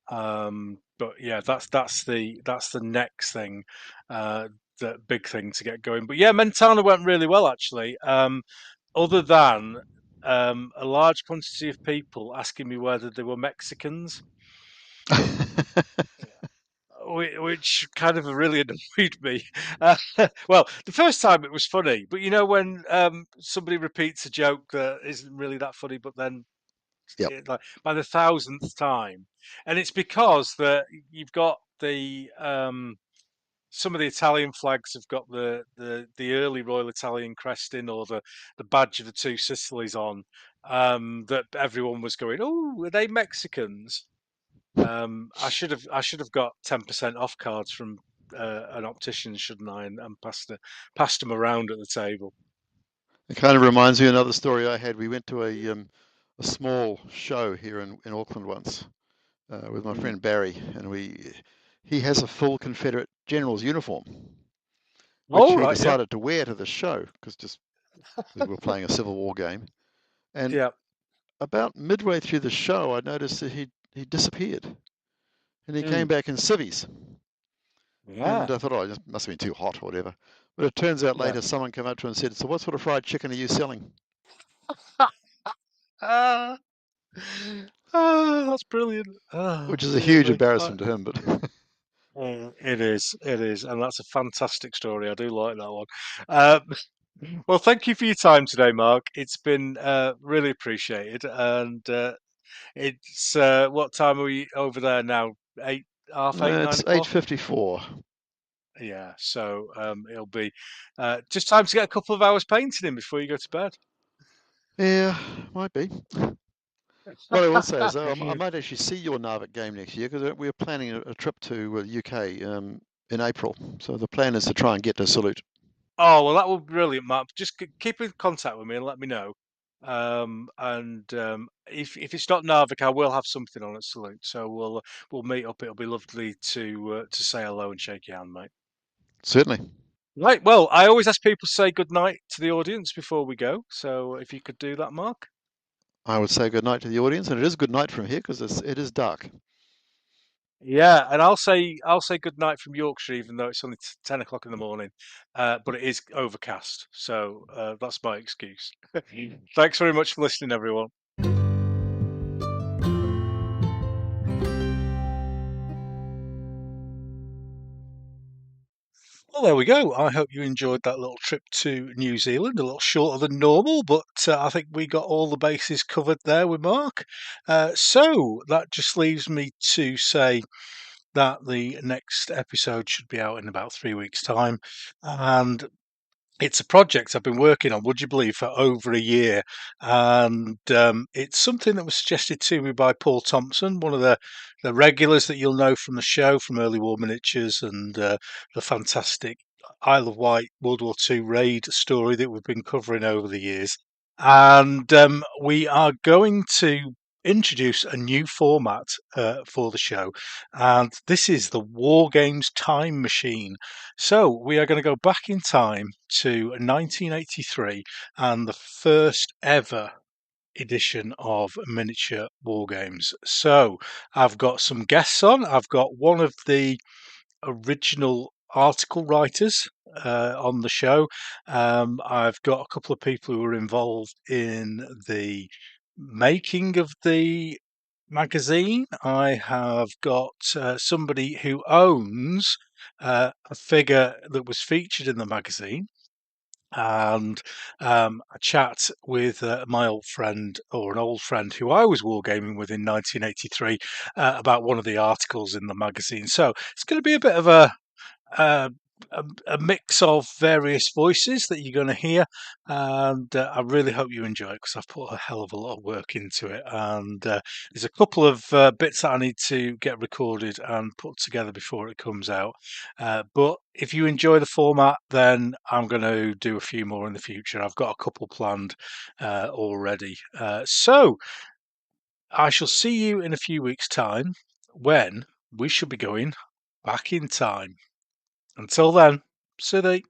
But yeah, that's the next thing, uh, the big thing to get going. But yeah, Mentana went really well actually. Other than a large quantity of people asking me whether they were Mexicans, which kind of really annoyed me. Well, the first time it was funny, but you know when somebody repeats a joke that isn't really that funny, but then Yep. like by the thousandth time, and it's because that you've got the some of the Italian flags have got the early Royal Italian crest in, or the badge of the two Sicilies on. That everyone was going, oh, are they Mexicans? I should have got 10% off cards from an optician, shouldn't I? And passed them around at the table. It kind of reminds me of another story I had. We went to a small show here in Auckland once with my Mm. friend Barry, and he has a full Confederate general's uniform, which All he right, yeah, decided to wear to the show because just we were playing a Civil War game. And yeah, about midway through the show, I noticed that he disappeared, and he came mm. back in civvies. And Yeah, I thought, oh, it just must have been too hot or whatever. But it turns out yeah. later someone came up to him and said, "So what sort of fried chicken are you selling?" Ah, ah, that's brilliant. Ah, Which is a dear huge me. embarrassment to him, but It is, and that's a fantastic story. I do like that one. Um, well, thank you for your time today, Mark. It's been really appreciated, and it's what time are we over there now? Eight, half eight, nine it's o'clock. 8:54. Yeah, so it'll be just time to get a couple of hours painting in before you go to bed. Yeah, might be. What I will say is, though, I might actually see your Narvik game next year because we're planning a trip to UK in April. So the plan is to try and get to Salute. Oh, well, that would be brilliant, Mark. Just keep in contact with me and let me know. And if it's not Narvik, I will have something on at Salute. So we'll meet up. It'll be lovely to say hello and shake your hand, mate. Certainly. Right. Well, I always ask people to say good night to the audience before we go. So if you could do that, Mark. I would say good night to the audience, and it is good night from here because it is dark. Yeah, and I'll say good night from Yorkshire, even though it's only 10 o'clock in the morning, but it is overcast, so that's my excuse. Thanks very much for listening, everyone. Well, there we go. I hope you enjoyed that little trip to New Zealand, a little shorter than normal, but I think we got all the bases covered there with Mark. So that just leaves me to say that the next episode should be out in about 3 weeks' time, and it's a project I've been working on, would you believe, for over a year. And it's something that was suggested to me by Paul Thompson, one of the regulars that you'll know from the show, from Early War Miniatures and the fantastic Isle of Wight World War II raid story that we've been covering over the years. And we are going to introduce a new format for the show. And this is the Wargames Time Machine. So we are going to go back in time to 1983 and the first ever edition of miniature war games. So I've got some guests on. I've got one of the original article writers on the show. I've got a couple of people who were involved in the making of the magazine. I have got somebody who owns a figure that was featured in the magazine. And a chat with my old friend, or an old friend who I was wargaming with in 1983, about one of the articles in the magazine. So it's going to be a bit of uh, a mix of various voices that you're going to hear, and I really hope you enjoy it because I've put a hell of a lot of work into it. And there's a couple of bits that I need to get recorded and put together before it comes out. But if you enjoy the format, then I'm going to do a few more in the future. I've got a couple planned already. So I shall see you in a few weeks' time when we should be going back in time. Until then, Sithee.